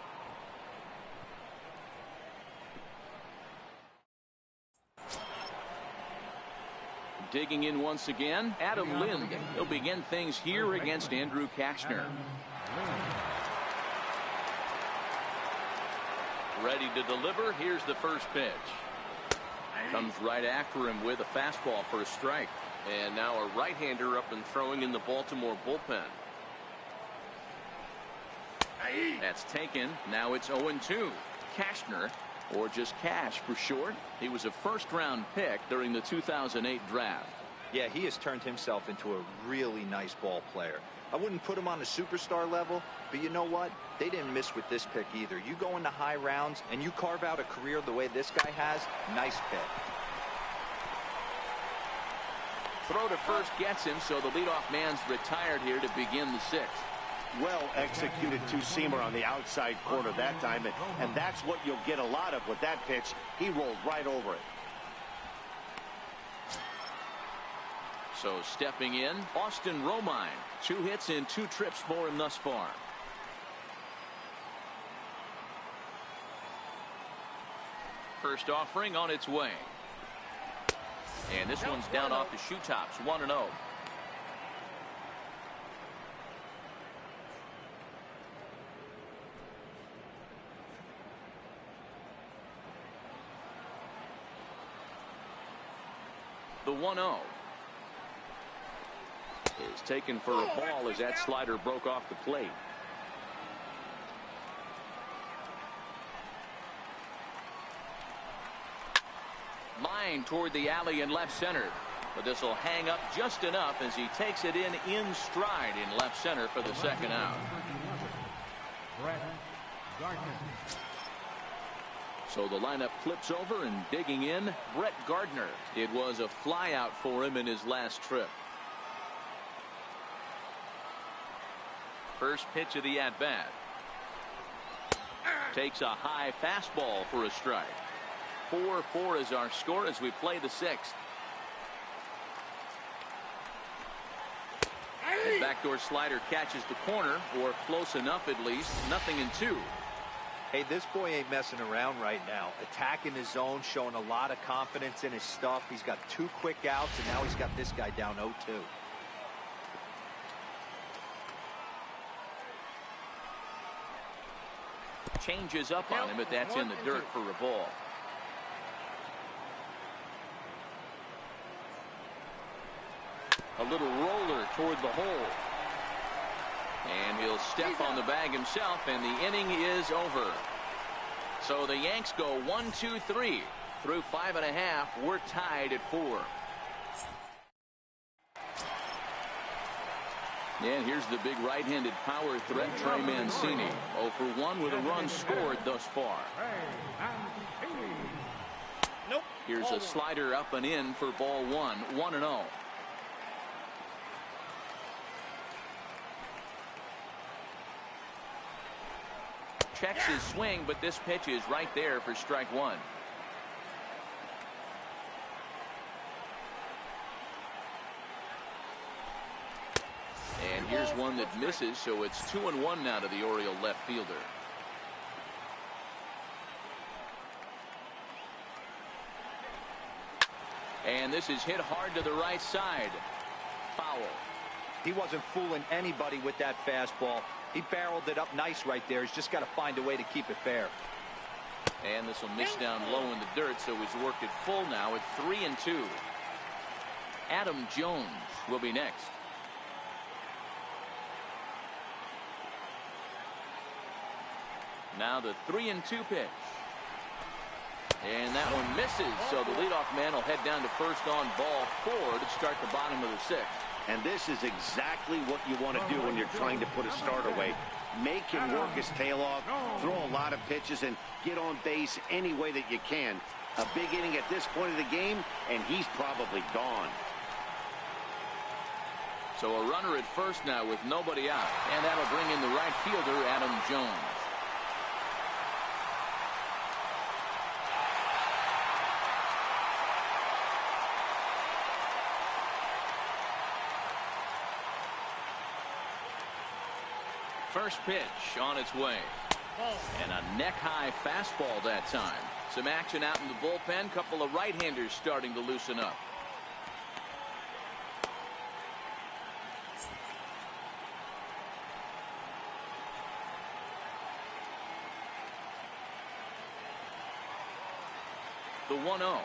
Speaker 1: Digging in once again, Adam Lind. He'll begin things here against Andrew Kashner. Ready to deliver. Here's the first pitch. Comes right after him with a fastball for a strike.
Speaker 4: And now a right-hander up and throwing in the Baltimore bullpen.
Speaker 1: That's taken. Now it's 0-2. Kashner, or just Cash for short. He was a first-round pick during the 2008 draft.
Speaker 3: Yeah, he has turned himself into a really nice ball player. I wouldn't put him on the superstar level, but you know what? They didn't miss with this pick either. You go into high rounds and you carve out a career the way this guy has. Nice pick.
Speaker 1: Throw to first gets him, so the leadoff man's retired here to begin the 6th.
Speaker 2: Well executed two-seamer on the outside corner that time, and that's what you'll get a lot of with that pitch. He rolled right over it.
Speaker 1: So stepping in, Austin Romine. 2 hits in 2 trips for him thus far. First offering on its way. And this one's down off the shoe tops. 1-0. The 1-0 is taken for a ball as that slider broke off the plate. Line toward the alley in left center, but this will hang up just enough as he takes it in stride in left center for the second out. So the lineup flips over, and digging in, Brett Gardner. It was a fly out for him in his last trip. First pitch of the at-bat. Takes a high fastball for a strike. 4-4 is our score as we play the sixth. The backdoor slider catches the corner, or close enough at least. 0-2.
Speaker 3: Hey, this boy ain't messing around right now. Attacking his zone, showing a lot of confidence in his stuff. He's got 2 quick outs, and now he's got this guy down 0-2.
Speaker 1: Changes up on him, but that's in the dirt for a ball. A little roller toward the hole. And he'll step on the bag himself, and the inning is over. So the Yanks go 1-2-3. Through 5.5, we're tied at 4. And here's the big right-handed power threat, Trey Mancini. 0 for 1 with a run scored thus far.
Speaker 6: Nope.
Speaker 1: Here's a slider up and in for ball 1. 1-0. Checks his swing, but this pitch is right there for strike 1. And here's one that misses, so it's 2-1 now to the Oriole left fielder. And this is hit hard to the right side. Foul.
Speaker 3: He wasn't fooling anybody with that fastball. He barreled it up nice right there. He's just got to find a way to keep it fair.
Speaker 1: And this will miss down low in the dirt, so he's worked it full now at 3-2. Adam Jones will be next. Now the 3-2 pitch. And that one misses, so the leadoff man will head down to first on ball 4 to start the bottom of the 6th.
Speaker 2: And this is exactly what you want to do when you're trying to put a start away. Make him work his tail off, throw a lot of pitches, and get on base any way that you can. A big inning at this point of the game, and he's probably gone.
Speaker 1: So a runner at first now with nobody out, and that'll bring in the right fielder, Adam Jones. First pitch on its way. And a neck-high fastball that time. Some action out in the bullpen. Couple of right-handers starting to loosen up. The 1-0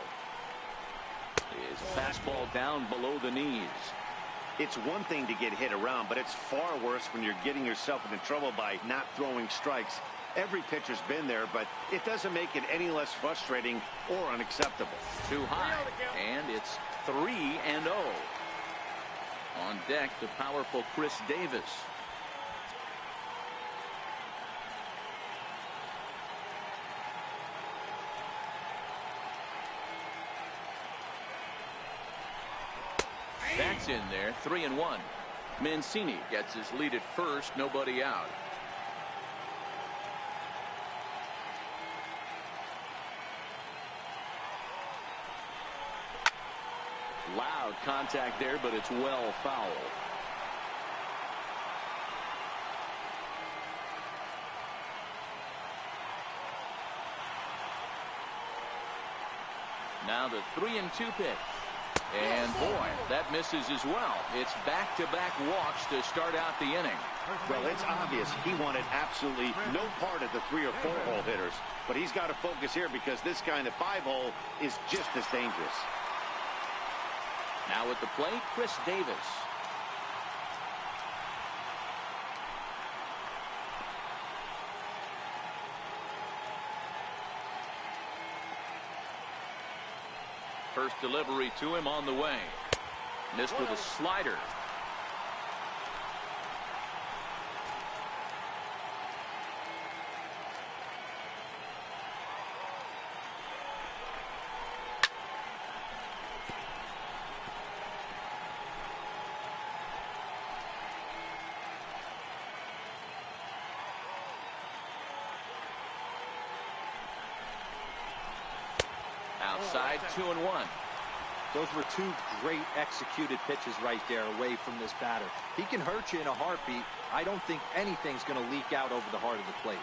Speaker 1: is a fastball down below the knees.
Speaker 2: It's one thing to get hit around, but it's far worse when you're getting yourself into trouble by not throwing strikes. Every pitcher's been there, but it doesn't make it any less frustrating or unacceptable.
Speaker 1: Too high, and it's 3-0. On deck, the powerful Chris Davis. That's in there. 3-1. Mancini gets his lead at first. Nobody out. Loud contact there, but it's well foul. Now the 3-2 pitch. And boy, that misses as well. It's back-to-back walks to start out the inning.
Speaker 2: Well, it's obvious he wanted absolutely no part of the 3 or 4 hole hitters. But he's got to focus here because this kind of 5 hole is just as dangerous.
Speaker 1: Now at the plate, Chris Davis. First delivery to him on the way. Missed with a slider. outside, 2-1.
Speaker 3: Those were two great executed pitches right there away from this batter. He can hurt you in a heartbeat. I don't think anything's going to leak out over the heart of the plate.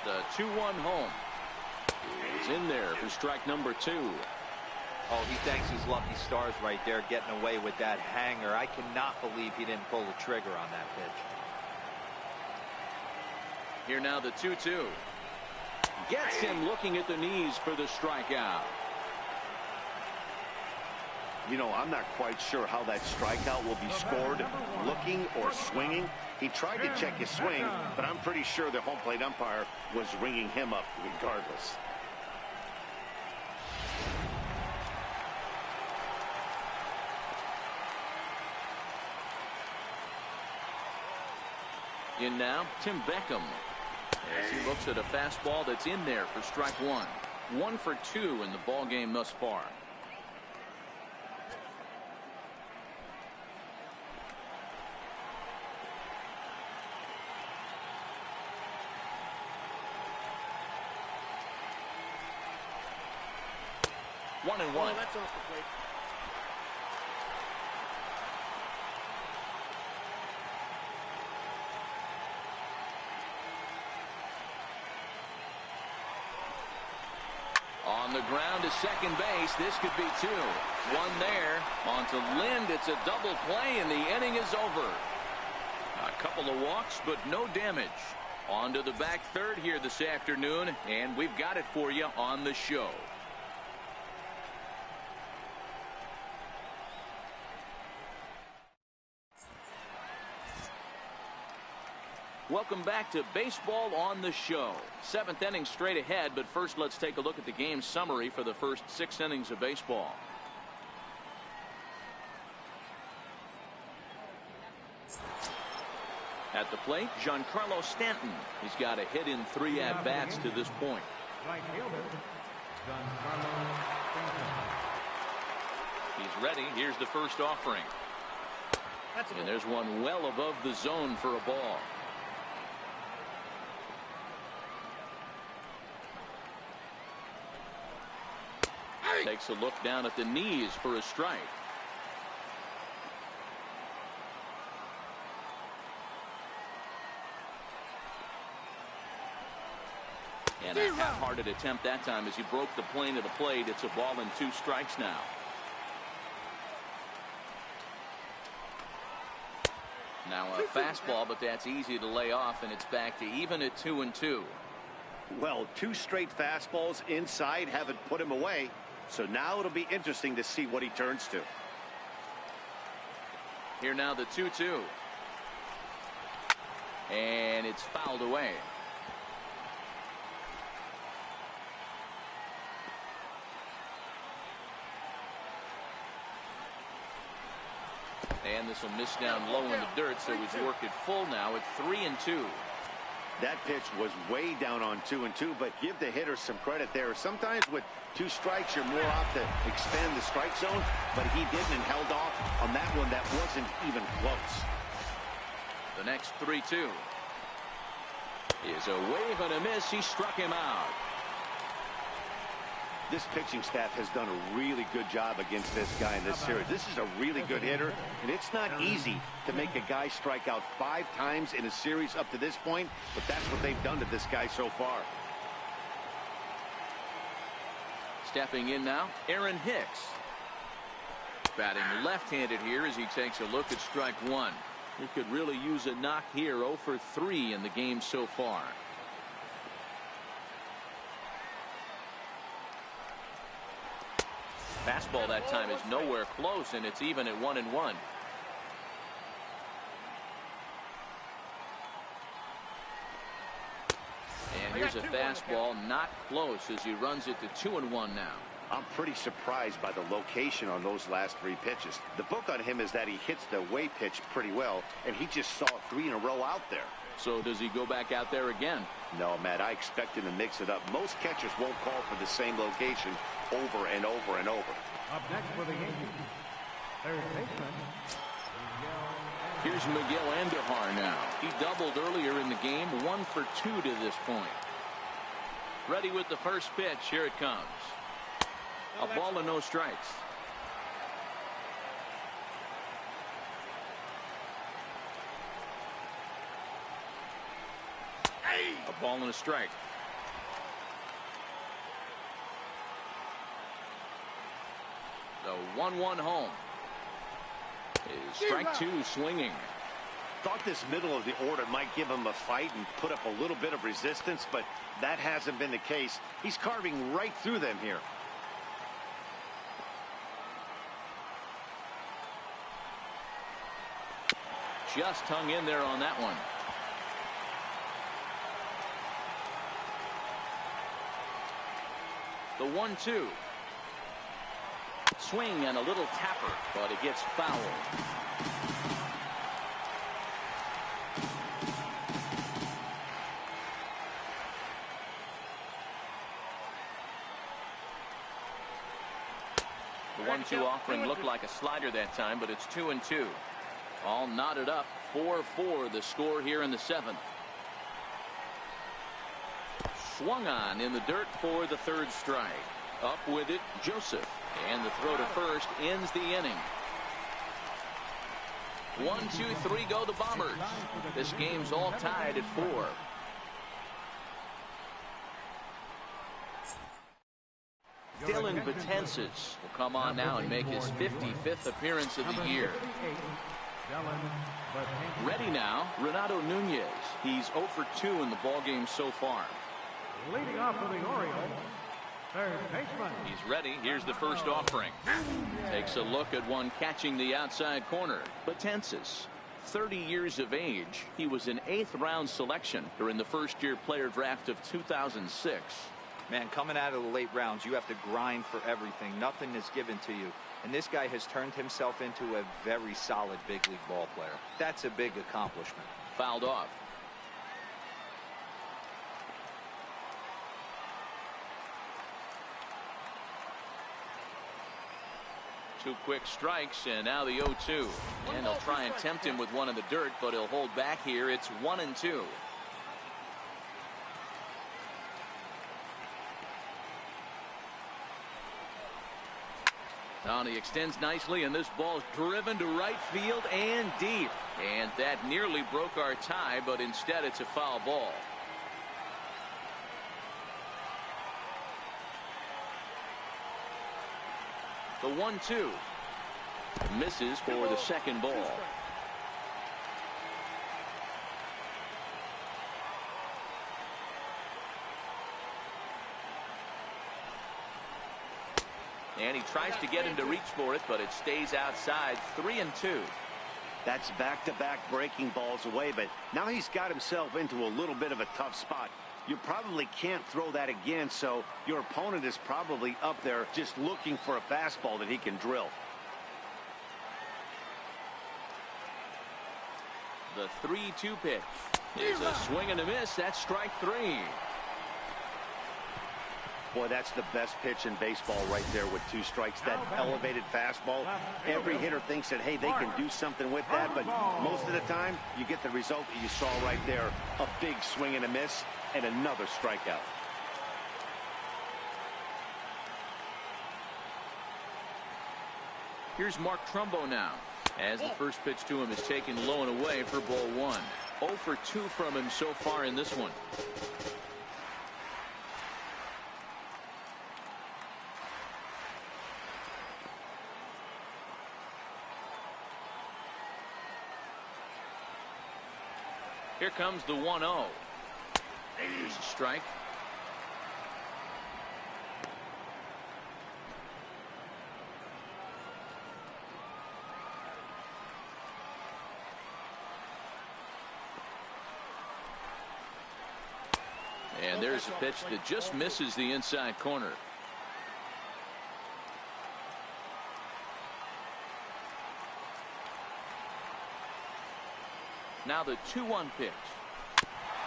Speaker 1: The 2-1 home is in there for strike number 2.
Speaker 3: Oh, he thanks his lucky stars right there getting away with that hanger. I cannot believe he didn't pull the trigger on that pitch.
Speaker 1: Here now the 2-2. Gets him looking at the knees for the strikeout.
Speaker 2: You know, I'm not quite sure how that strikeout will be scored, looking or swinging. He tried to check his swing, but I'm pretty sure the home plate umpire was ringing him up regardless.
Speaker 1: In now, Tim Beckham, as he looks at a fastball that's in there for strike 1. 1 for 2 in the ball game thus far. One and one.
Speaker 6: Oh, that's off the plate.
Speaker 1: On the ground to second base. This could be 2. One there. On to Lind. It's a double play, and the inning is over. A couple of walks, but no damage. On to the back third here this afternoon, and we've got it for you on the show. Welcome back to Baseball on the Show. 7th inning straight ahead, but first let's take a look at the game summary for the first 6 innings of baseball. At the plate, Giancarlo Stanton. He's got a hit in 3 at-bats to this point.
Speaker 5: Right fielder, Giancarlo Stanton.
Speaker 1: He's ready. Here's the first offering. And there's one well above the zone for a ball. Takes a look down at the knees for a strike. And a half-hearted attempt that time as he broke the plane of the plate. It's a ball and 2 strikes now. Now a fastball, but that's easy to lay off, and it's back to even at 2-2.
Speaker 2: Well, 2 straight fastballs inside haven't put him away. So now it'll be interesting to see what he turns to.
Speaker 1: Here now the 2-2. And it's fouled away. And this will miss down low in the dirt, so he's worked it full now at 3-2.
Speaker 2: That pitch was way down on 2-2, but give the hitter some credit there. Sometimes with 2 strikes, you're more off to expand the strike zone, but he didn't and held off on that one that wasn't even close.
Speaker 1: The next 3-2 is a wave and a miss. He struck him out.
Speaker 2: This pitching staff has done a really good job against this guy in this series. This is a really good hitter, and it's not easy to make a guy strike out 5 times in a series up to this point, but that's what they've done to this guy so far.
Speaker 1: Stepping in now, Aaron Hicks. Batting left-handed here as he takes a look at strike 1. He could really use a knock here. 0 for 3 in the game so far. Fastball that time is nowhere close, and it's even at 1-1. And here's a fastball not close as he runs it to 2-1 now.
Speaker 2: I'm pretty surprised by the location on those last 3 pitches. The book on him is that he hits the away pitch pretty well, and he just saw 3 in a row out there.
Speaker 1: So does he go back out there again?
Speaker 2: No, Matt, I expect him to mix it up. Most catchers won't call for the same location over and over and over.
Speaker 5: Up next for the Yankees, third baseman,
Speaker 1: here's Miguel Andujar now. He doubled earlier in the game. 1 for 2 to this point. Ready with the first pitch. Here it comes. A ball and no strikes. A ball and a strike. The 1-1 home. Is strike two swinging.
Speaker 2: Thought this middle of the order might give him a fight and put up a little bit of resistance, but that hasn't been the case. He's carving right through them here.
Speaker 1: Just hung in there on that one. The 1-2. Swing and a little tapper, but it gets fouled. The 1-2 offering looked like a slider that time, but it's 2-2. All knotted up. 4-4 the score here in the 7th. Swung on in the dirt for the 3rd strike. Up with it, Joseph. And the throw to first ends the inning. 1, 2, 3 go the Bombers. This game's all tied at 4. Dylan Betances will come on now and make his 55th appearance of the year. Ready now, Renato Nunez. He's 0 for 2 in the ballgame so far.
Speaker 5: Leading off for the Orioles, third baseman.
Speaker 1: He's ready. Here's the first offering. Takes a look at one catching the outside corner. Betances, 30 years of age. He was an 8th round selection during the first-year player draft of 2006.
Speaker 3: Man, coming out of the late rounds, you have to grind for everything. Nothing is given to you. And this guy has turned himself into a very solid big league ball player. That's a big accomplishment.
Speaker 1: Fouled off. Two quick strikes, and now the 0-2. And they'll try and tempt him with one in the dirt, but he'll hold back here. It's 1-2. Now he extends nicely, and this ball's driven to right field and deep. And that nearly broke our tie, but instead it's a foul ball. The 1-2 misses for the second ball. And he tries to get him to reach for it, but it stays outside. 3-2.
Speaker 2: That's back-to-back breaking balls away, but now he's got himself into a little bit of a tough spot. You probably can't throw that again, so your opponent is probably up there just looking for a fastball that he can drill.
Speaker 1: The 3-2 pitch is a swing and a miss. That's strike 3.
Speaker 2: Boy, that's the best pitch in baseball right there with 2 strikes. That elevated fastball. Every hitter thinks that, hey, they can do something with that, but most of the time you get the result that you saw right there. A big swing and a miss and another strikeout.
Speaker 1: Here's Mark Trumbo now, as the first pitch to him is taken low and away for ball 1. 0 for 2 from him so far in this one. Here comes the 1-0. Here's a strike. And there's a pitch that just misses the inside corner. Now the 2-1 pitch.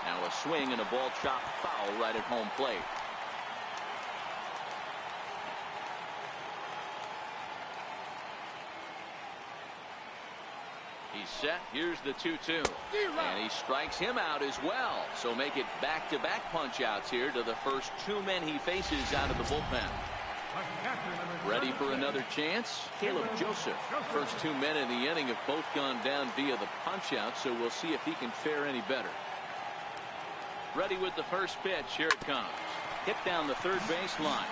Speaker 1: Now a swing and a ball chopped foul right at home plate. He's set. Here's the 2-2. And he strikes him out as well. So make it back-to-back punch-outs here to the first 2 men he faces out of the bullpen. Ready for another chance? Caleb Joseph. First 2 men in the inning have both gone down via the punch-out, so we'll see if he can fare any better. Ready with the first pitch. Here it comes. Hit down the third base line.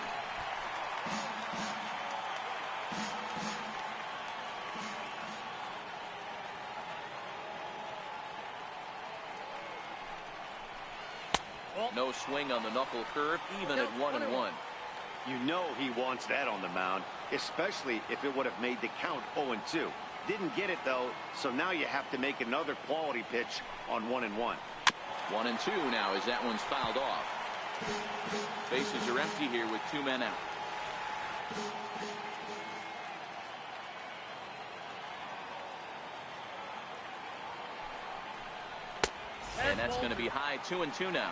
Speaker 1: No swing on the knuckle curve, even at 1-1.
Speaker 2: You know he wants that on the mound, especially if it would have made the count 0-2. Didn't get it, though, so now you have to make another quality pitch on 1-1.
Speaker 1: 1-2 now as that one's fouled off. Bases are empty here with 2 men out. And that's going to be high. 2-2 now.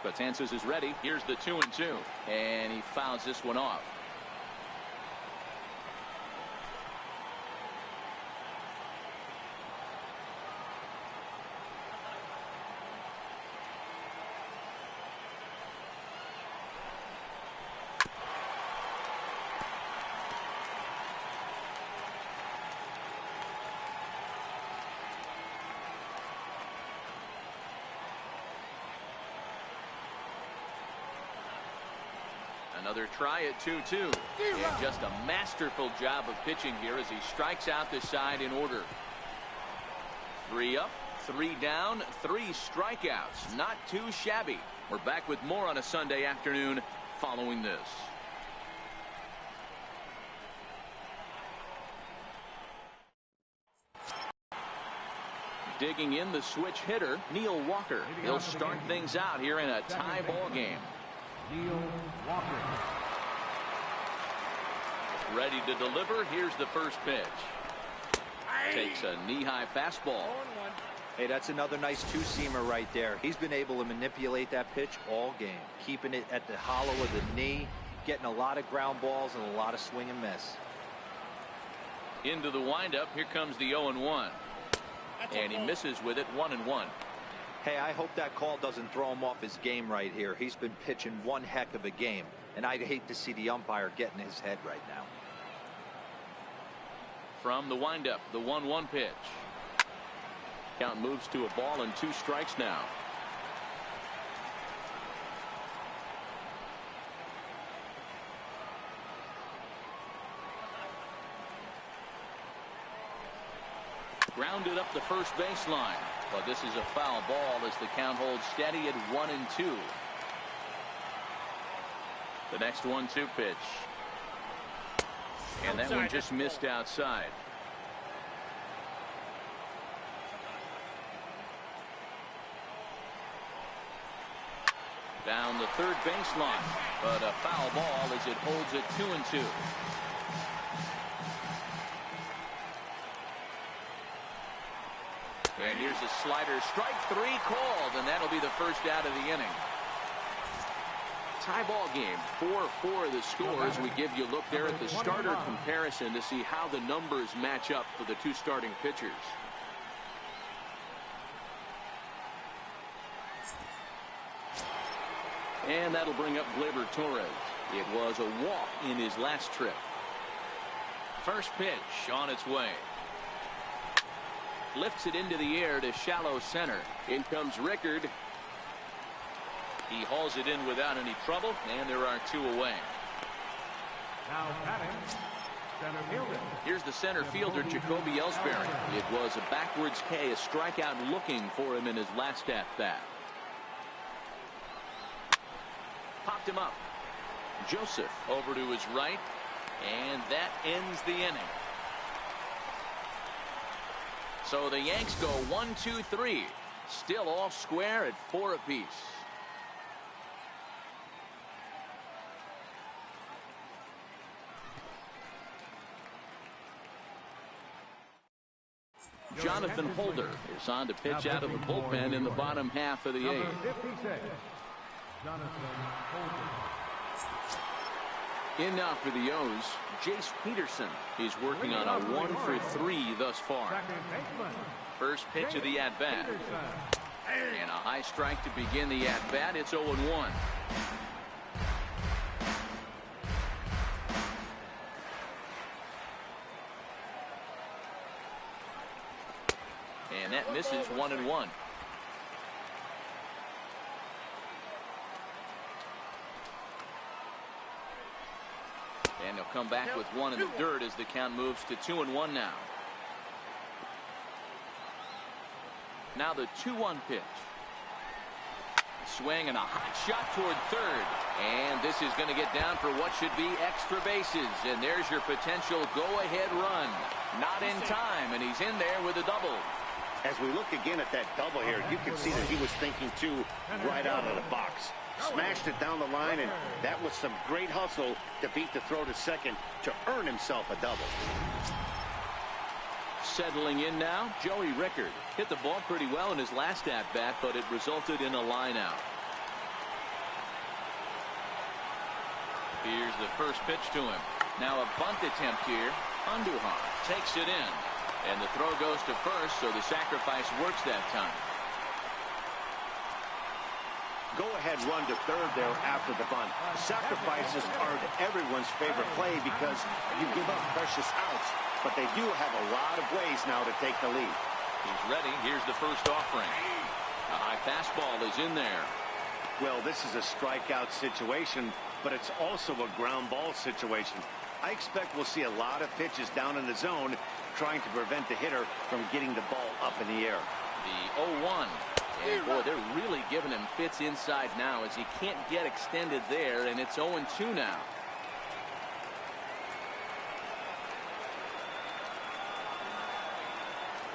Speaker 1: Betances is ready. Here's the 2-2. And he fouls this one off. Another try at 2-2. And just a masterful job of pitching here as he strikes out the side in order. 3 up, 3 down, 3 strikeouts. Not too shabby. We're back with more on a Sunday afternoon following this. Digging in the switch hitter, Neil Walker. He'll start things out here in a tie ball game.
Speaker 5: Neil Walker.
Speaker 1: Ready to deliver. Here's the first pitch. Takes a knee-high fastball.
Speaker 3: Hey, that's another nice 2-seamer right there. He's been able to manipulate that pitch all game, keeping it at the hollow of the knee, getting a lot of ground balls and a lot of swing and miss.
Speaker 1: Into the windup. Here comes the 0-1. And he misses with it. 1-1.
Speaker 3: Hey, I hope that call doesn't throw him off his game right here. He's been pitching one heck of a game, and I'd hate to see the umpire get in his head right now.
Speaker 1: From the windup, the 1-1 pitch. Count moves to a ball and 2 strikes now. Grounded up the first baseline. But this is a foul ball as the count holds steady at 1-2. The next 1-2 pitch. And that one just missed outside. Down the third baseline. But a foul ball as it holds at 2-2. And here's a slider. Strike 3 called, and that'll be the first out of the inning. Tie ball game. 4-4 the score as we give you a look there at the starter comparison to see how the numbers match up for the 2 starting pitchers. And that'll bring up Gleyber Torres. It was a walk in his last trip. First pitch on its way. Lifts it into the air to shallow center. In comes Rickard. He hauls it in without any trouble, and there are 2 away.
Speaker 5: Now batting, center fielder.
Speaker 1: Here's the center fielder, Jacoby Ellsbury. It was a backwards K, a strikeout looking for him in his last at-bat. Popped him up. Joseph over to his right, and that ends the inning. So the Yanks go 1-2-3. Still all square at 4 apiece. Jonathan Holder is on to pitch out of the bullpen in the bottom half of the
Speaker 5: Number
Speaker 1: eighth.
Speaker 5: 56, Jonathan Holder.
Speaker 1: In now for the O's, Jace Peterson. He's working on a 1 for 3 thus far.
Speaker 5: Second baseman,
Speaker 1: First pitch of the at-bat.
Speaker 5: Peterson.
Speaker 1: And a high strike to begin the at-bat. It's 0-1. And that misses 1-1. And he'll come back with one in the dirt as the count moves to 2-1 now. Now the 2-1 pitch. Swing and a hot shot toward third. And this is going to get down for what should be extra bases. And there's your potential go-ahead run. Not in time, and he's in there with a double.
Speaker 2: As we look again at that double here, you can see that he was thinking too right out of the box. Smashed it down the line, and that was some great hustle to beat the throw to second to earn himself a double.
Speaker 1: Settling in now, Joey Rickard. Hit the ball pretty well in his last at-bat, but it resulted in a line-out. Here's the first pitch to him. Now a bunt attempt here. Andujar takes it in. And the throw goes to first, so the sacrifice works that time.
Speaker 2: Go-ahead run to third there after the bunt. Sacrifices aren't everyone's favorite play because you give up precious outs, but they do have a lot of ways now to take the lead.
Speaker 1: He's ready. Here's the first offering. A high fastball is in there.
Speaker 2: Well, this is a strikeout situation, but it's also a ground ball situation. I expect we'll see a lot of pitches down in the zone trying to prevent the hitter from getting the ball up in the air.
Speaker 1: The 0-1. And boy, they're really giving him fits inside now as he can't get extended there, and it's 0-2 now.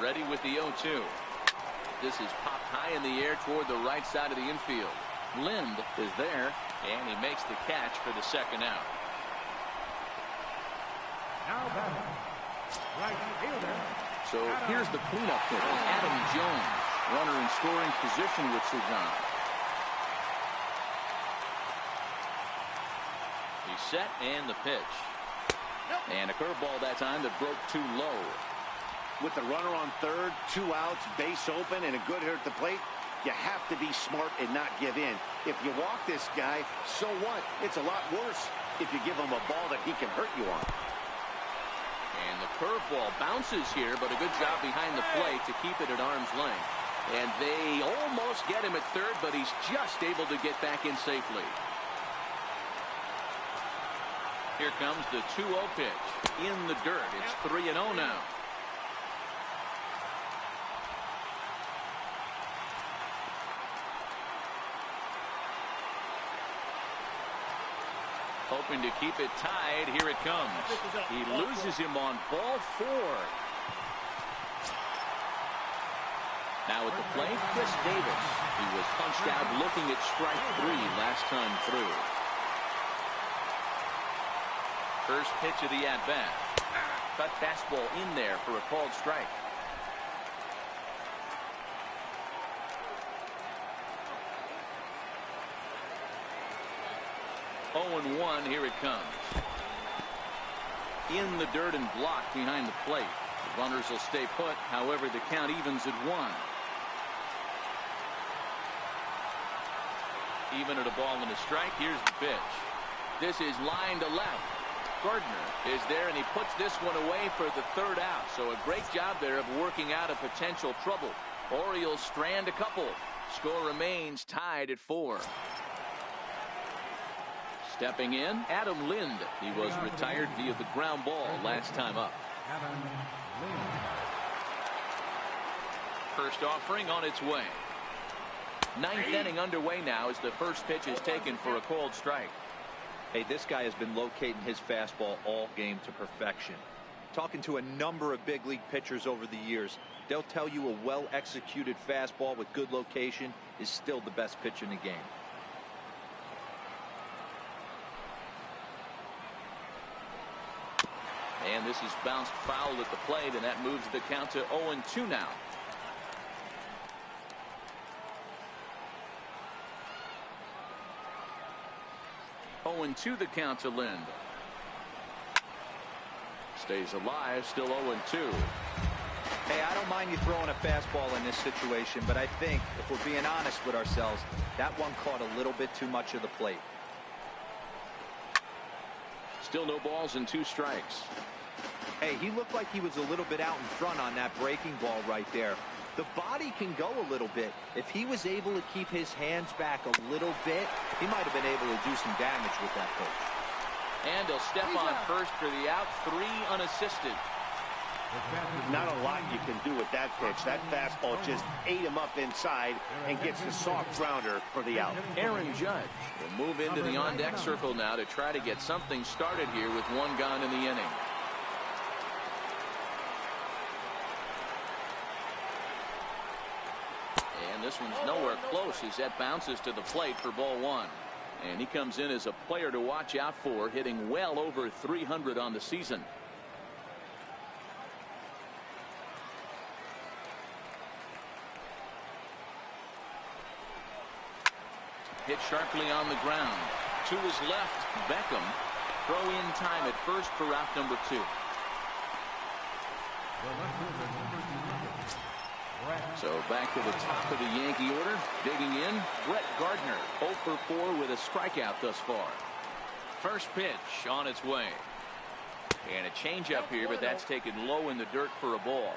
Speaker 1: Ready with the 0-2. This is popped high in the air toward the right side of the infield. Lind is there, and he makes the catch for the second out.
Speaker 5: Now batting, right fielder.
Speaker 1: So here's the cleanup hitter, Adam Jones. Runner in scoring position with Sagan. He's set, and the pitch. And a curveball that time that broke too low.
Speaker 2: With the runner on third, 2 outs, base open, and a good hitter at the plate, you have to be smart and not give in. If you walk this guy, so what? It's a lot worse if you give him a ball that he can hurt you on.
Speaker 1: And the curveball bounces here, but a good job behind the plate to keep it at arm's length. And they almost get him at third, but he's just able to get back in safely. Here comes the 2-0 pitch. In the dirt. It's 3-0 now. Hoping to keep it tied. Here it comes. He loses him on ball 4. Now at the plate, Chris Davis. He was punched out looking at strike 3 last time through. First pitch of the at-bat. Cut fastball in there for a called strike. Oh, 0-1, here it comes. In the dirt and blocked behind the plate. The runners will stay put, however the count evens at 1. Even at a ball and a strike, here's the pitch. This is line to left. Gardner is there, and he puts this one away for the third out. So a great job there of working out a potential trouble. Orioles strand a couple. Score remains tied at 4. Stepping in, Adam Lind. He was retired via the ground ball last time up.
Speaker 5: Adam Lind.
Speaker 1: First offering on its way. Ninth inning underway now as the first pitch is taken for a called strike.
Speaker 3: Hey, this guy has been locating his fastball all game to perfection. Talking to a number of big league pitchers over the years, they'll tell you a well-executed fastball with good location is still the best pitch in the game.
Speaker 1: And this is bounced foul at the plate, and that moves the count to 0-2 now. To the count to Lind. Stays alive, still 0-2.
Speaker 3: Hey, I don't mind you throwing a fastball in this situation, but I think if we're being honest with ourselves, that one caught a little bit too much of the plate.
Speaker 1: Still no balls and 2 strikes.
Speaker 3: Hey, he looked like he was a little bit out in front on that breaking ball right there. The body can go a little bit. If he was able to keep his hands back a little bit, he might have been able to do some damage with that pitch.
Speaker 1: And he'll step on first for the out, 3 unassisted.
Speaker 2: Not a lot you can do with that pitch. That fastball just ate him up inside and gets the soft grounder for the out.
Speaker 1: Aaron Judge will move into the on-deck circle now to try to get something started here with 1 gone in the inning. And this one's nowhere close as that bounces to the plate for ball 1. And he comes in as a player to watch out for, hitting well over 300 on the season. Hit sharply on the ground. To his left, Beckham. Throw in time at first for out number 2. So back to the top of the Yankee order. Digging in, Brett Gardner. 0 for 4 with a strikeout thus far. First pitch on its way. And a changeup here, but that's taken low in the dirt for a ball.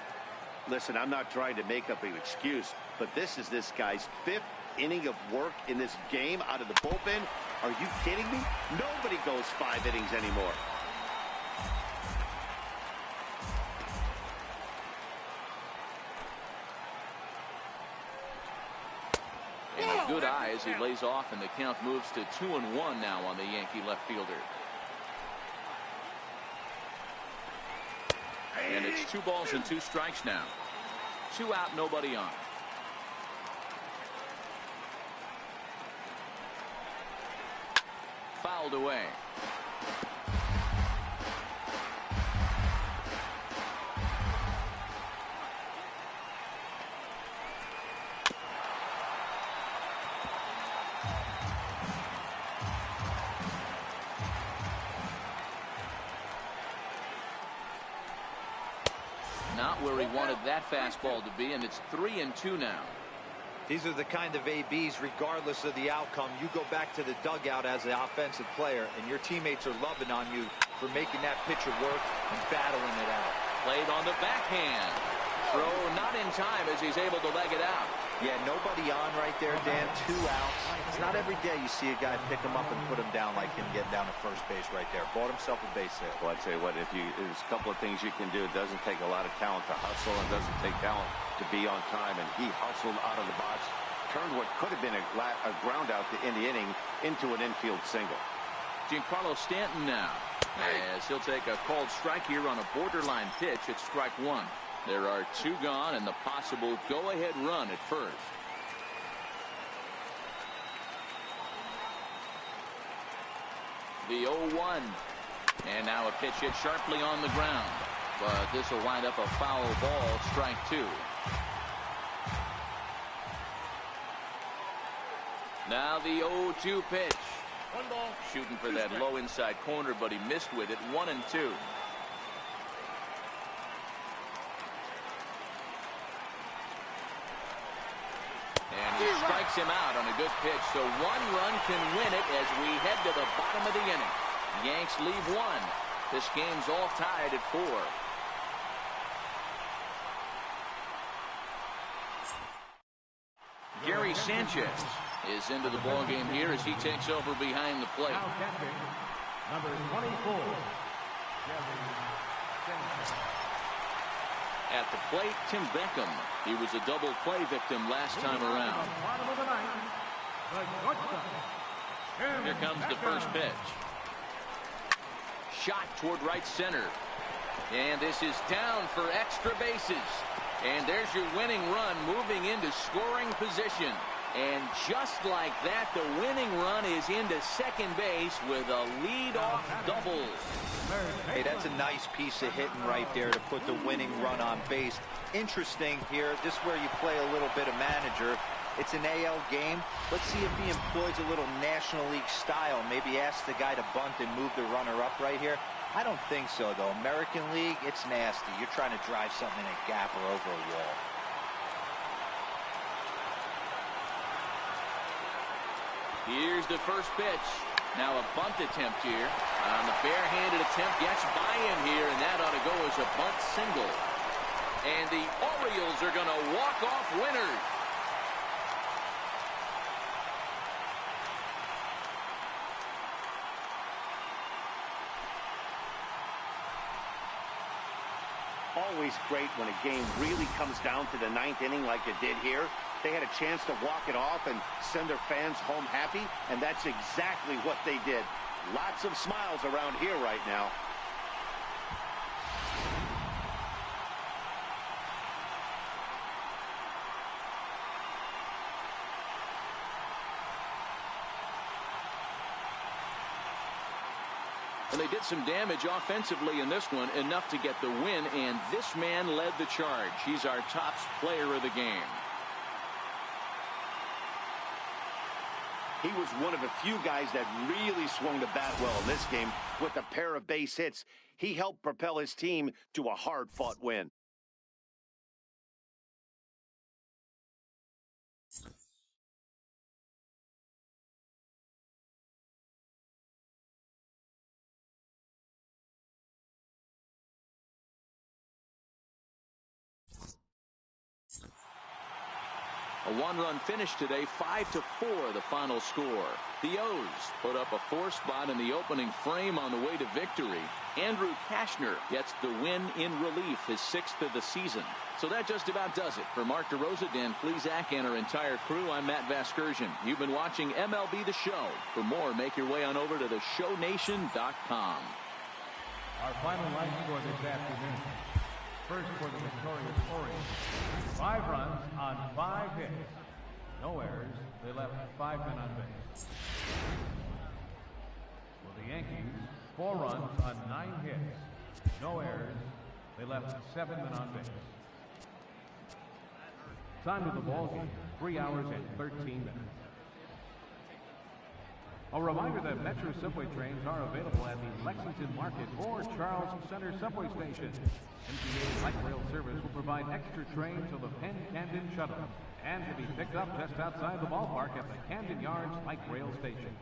Speaker 2: Listen, I'm not trying to make up an excuse, but this is this guy's 5th inning of work in this game out of the bullpen. Are you kidding me? Nobody goes 5 innings anymore.
Speaker 1: And a good eye as he lays off, and the count moves to 2-1 now on the Yankee left fielder. And it's 2 balls and 2 strikes now. 2 out, nobody on. Fouled away. Not where he wanted that fastball to be, and it's 3-2 now.
Speaker 3: These are the kind of ABs, regardless of the outcome. You go back to the dugout as an offensive player, and your teammates are loving on you for making that pitcher work and battling it out.
Speaker 1: Played on the backhand. Throw not in time as he's able to leg it out.
Speaker 3: Yeah, nobody on right there, Dan. 2 outs. It's not every day you see a guy pick him up and put him down like him getting down to first base right there. Bought himself a base hit.
Speaker 2: Well, I'd say what, there's a couple of things you can do. It doesn't take a lot of talent to hustle, and doesn't take talent to be on time. And he hustled out of the box, turned what could have been a ground out to end the inning into an infield single.
Speaker 1: Giancarlo Stanton now, as he'll take a called strike here on a borderline pitch at strike 1. There are 2 gone and the possible go-ahead run at first. The 0-1. And now a pitch hit sharply on the ground. But this will wind up a foul ball, strike 2. Now the 0-2 pitch.
Speaker 6: 1 ball.
Speaker 1: Shooting for that low inside corner, but he missed with it. 1-2. And he strikes him out on a good pitch, so 1 run can win it as we head to the bottom of the inning. Yanks leave 1. This game's all tied at 4. Gary Sanchez is into the ball game here as he takes over behind the plate.
Speaker 5: Now catching, number 24, Gary Sanchez.
Speaker 1: At the plate, Tim Beckham. He was a double play victim last time around.
Speaker 5: Bottom of the 9th, the shortstop, Tim
Speaker 1: Here comes the
Speaker 5: Beckham.
Speaker 1: first pitch. Shot toward right center. And this is down for extra bases. And there's your winning run, moving into scoring position. And just like that, the winning run is into second base with a leadoff double.
Speaker 3: Hey, that's a nice piece of hitting right there to put the winning run on base. Interesting here, this is where you play a little bit of manager. It's an AL game. Let's see if he employs a little National League style. Maybe ask the guy to bunt and move the runner up right here. I don't think so, though. American League, it's nasty. You're trying to drive something in a gap or over a wall.
Speaker 1: Here's the first pitch. Now a bunt attempt here. On the barehanded attempt, gets by him here, and that ought to go as a bunt single. And the Orioles are going to walk off winners.
Speaker 2: Always great when a game really comes down to the ninth inning like it did here. They had a chance to walk it off and send their fans home happy, and that's exactly what they did. Lots of smiles around here right now.
Speaker 1: And they did some damage offensively in this one, enough to get the win, and this man led the charge. He's our top player of the game.
Speaker 2: He was one of a few guys that really swung the bat well in this game with a pair of base hits. He helped propel his team to a hard-fought win.
Speaker 1: A one-run finish today, 5-4 the final score. The O's put up a 4-spot in the opening frame on the way to victory. Andrew Kashner gets the win in relief, his 6th of the season. So that just about does it. For Mark DeRosa, Dan Plesac, and our entire crew, I'm Matt Vasgersian. You've been watching MLB The Show. For more, make your way on over to theshownation.com.
Speaker 5: Our final line score this afternoon. First for the victorious Orioles. 5 runs on 5 hits. No errors. They left 5 men on base. For the Yankees, 4 runs on 9 hits. No errors. They left 7 men on base. Time of the ball game, 3 hours and 13 minutes. A reminder that Metro subway trains are available at the Lexington Market or Charles Center subway station. MTA Light Rail Service will provide extra trains on the Penn Camden Shuttle and to be picked up just outside the ballpark at the Camden Yards Light Rail Station.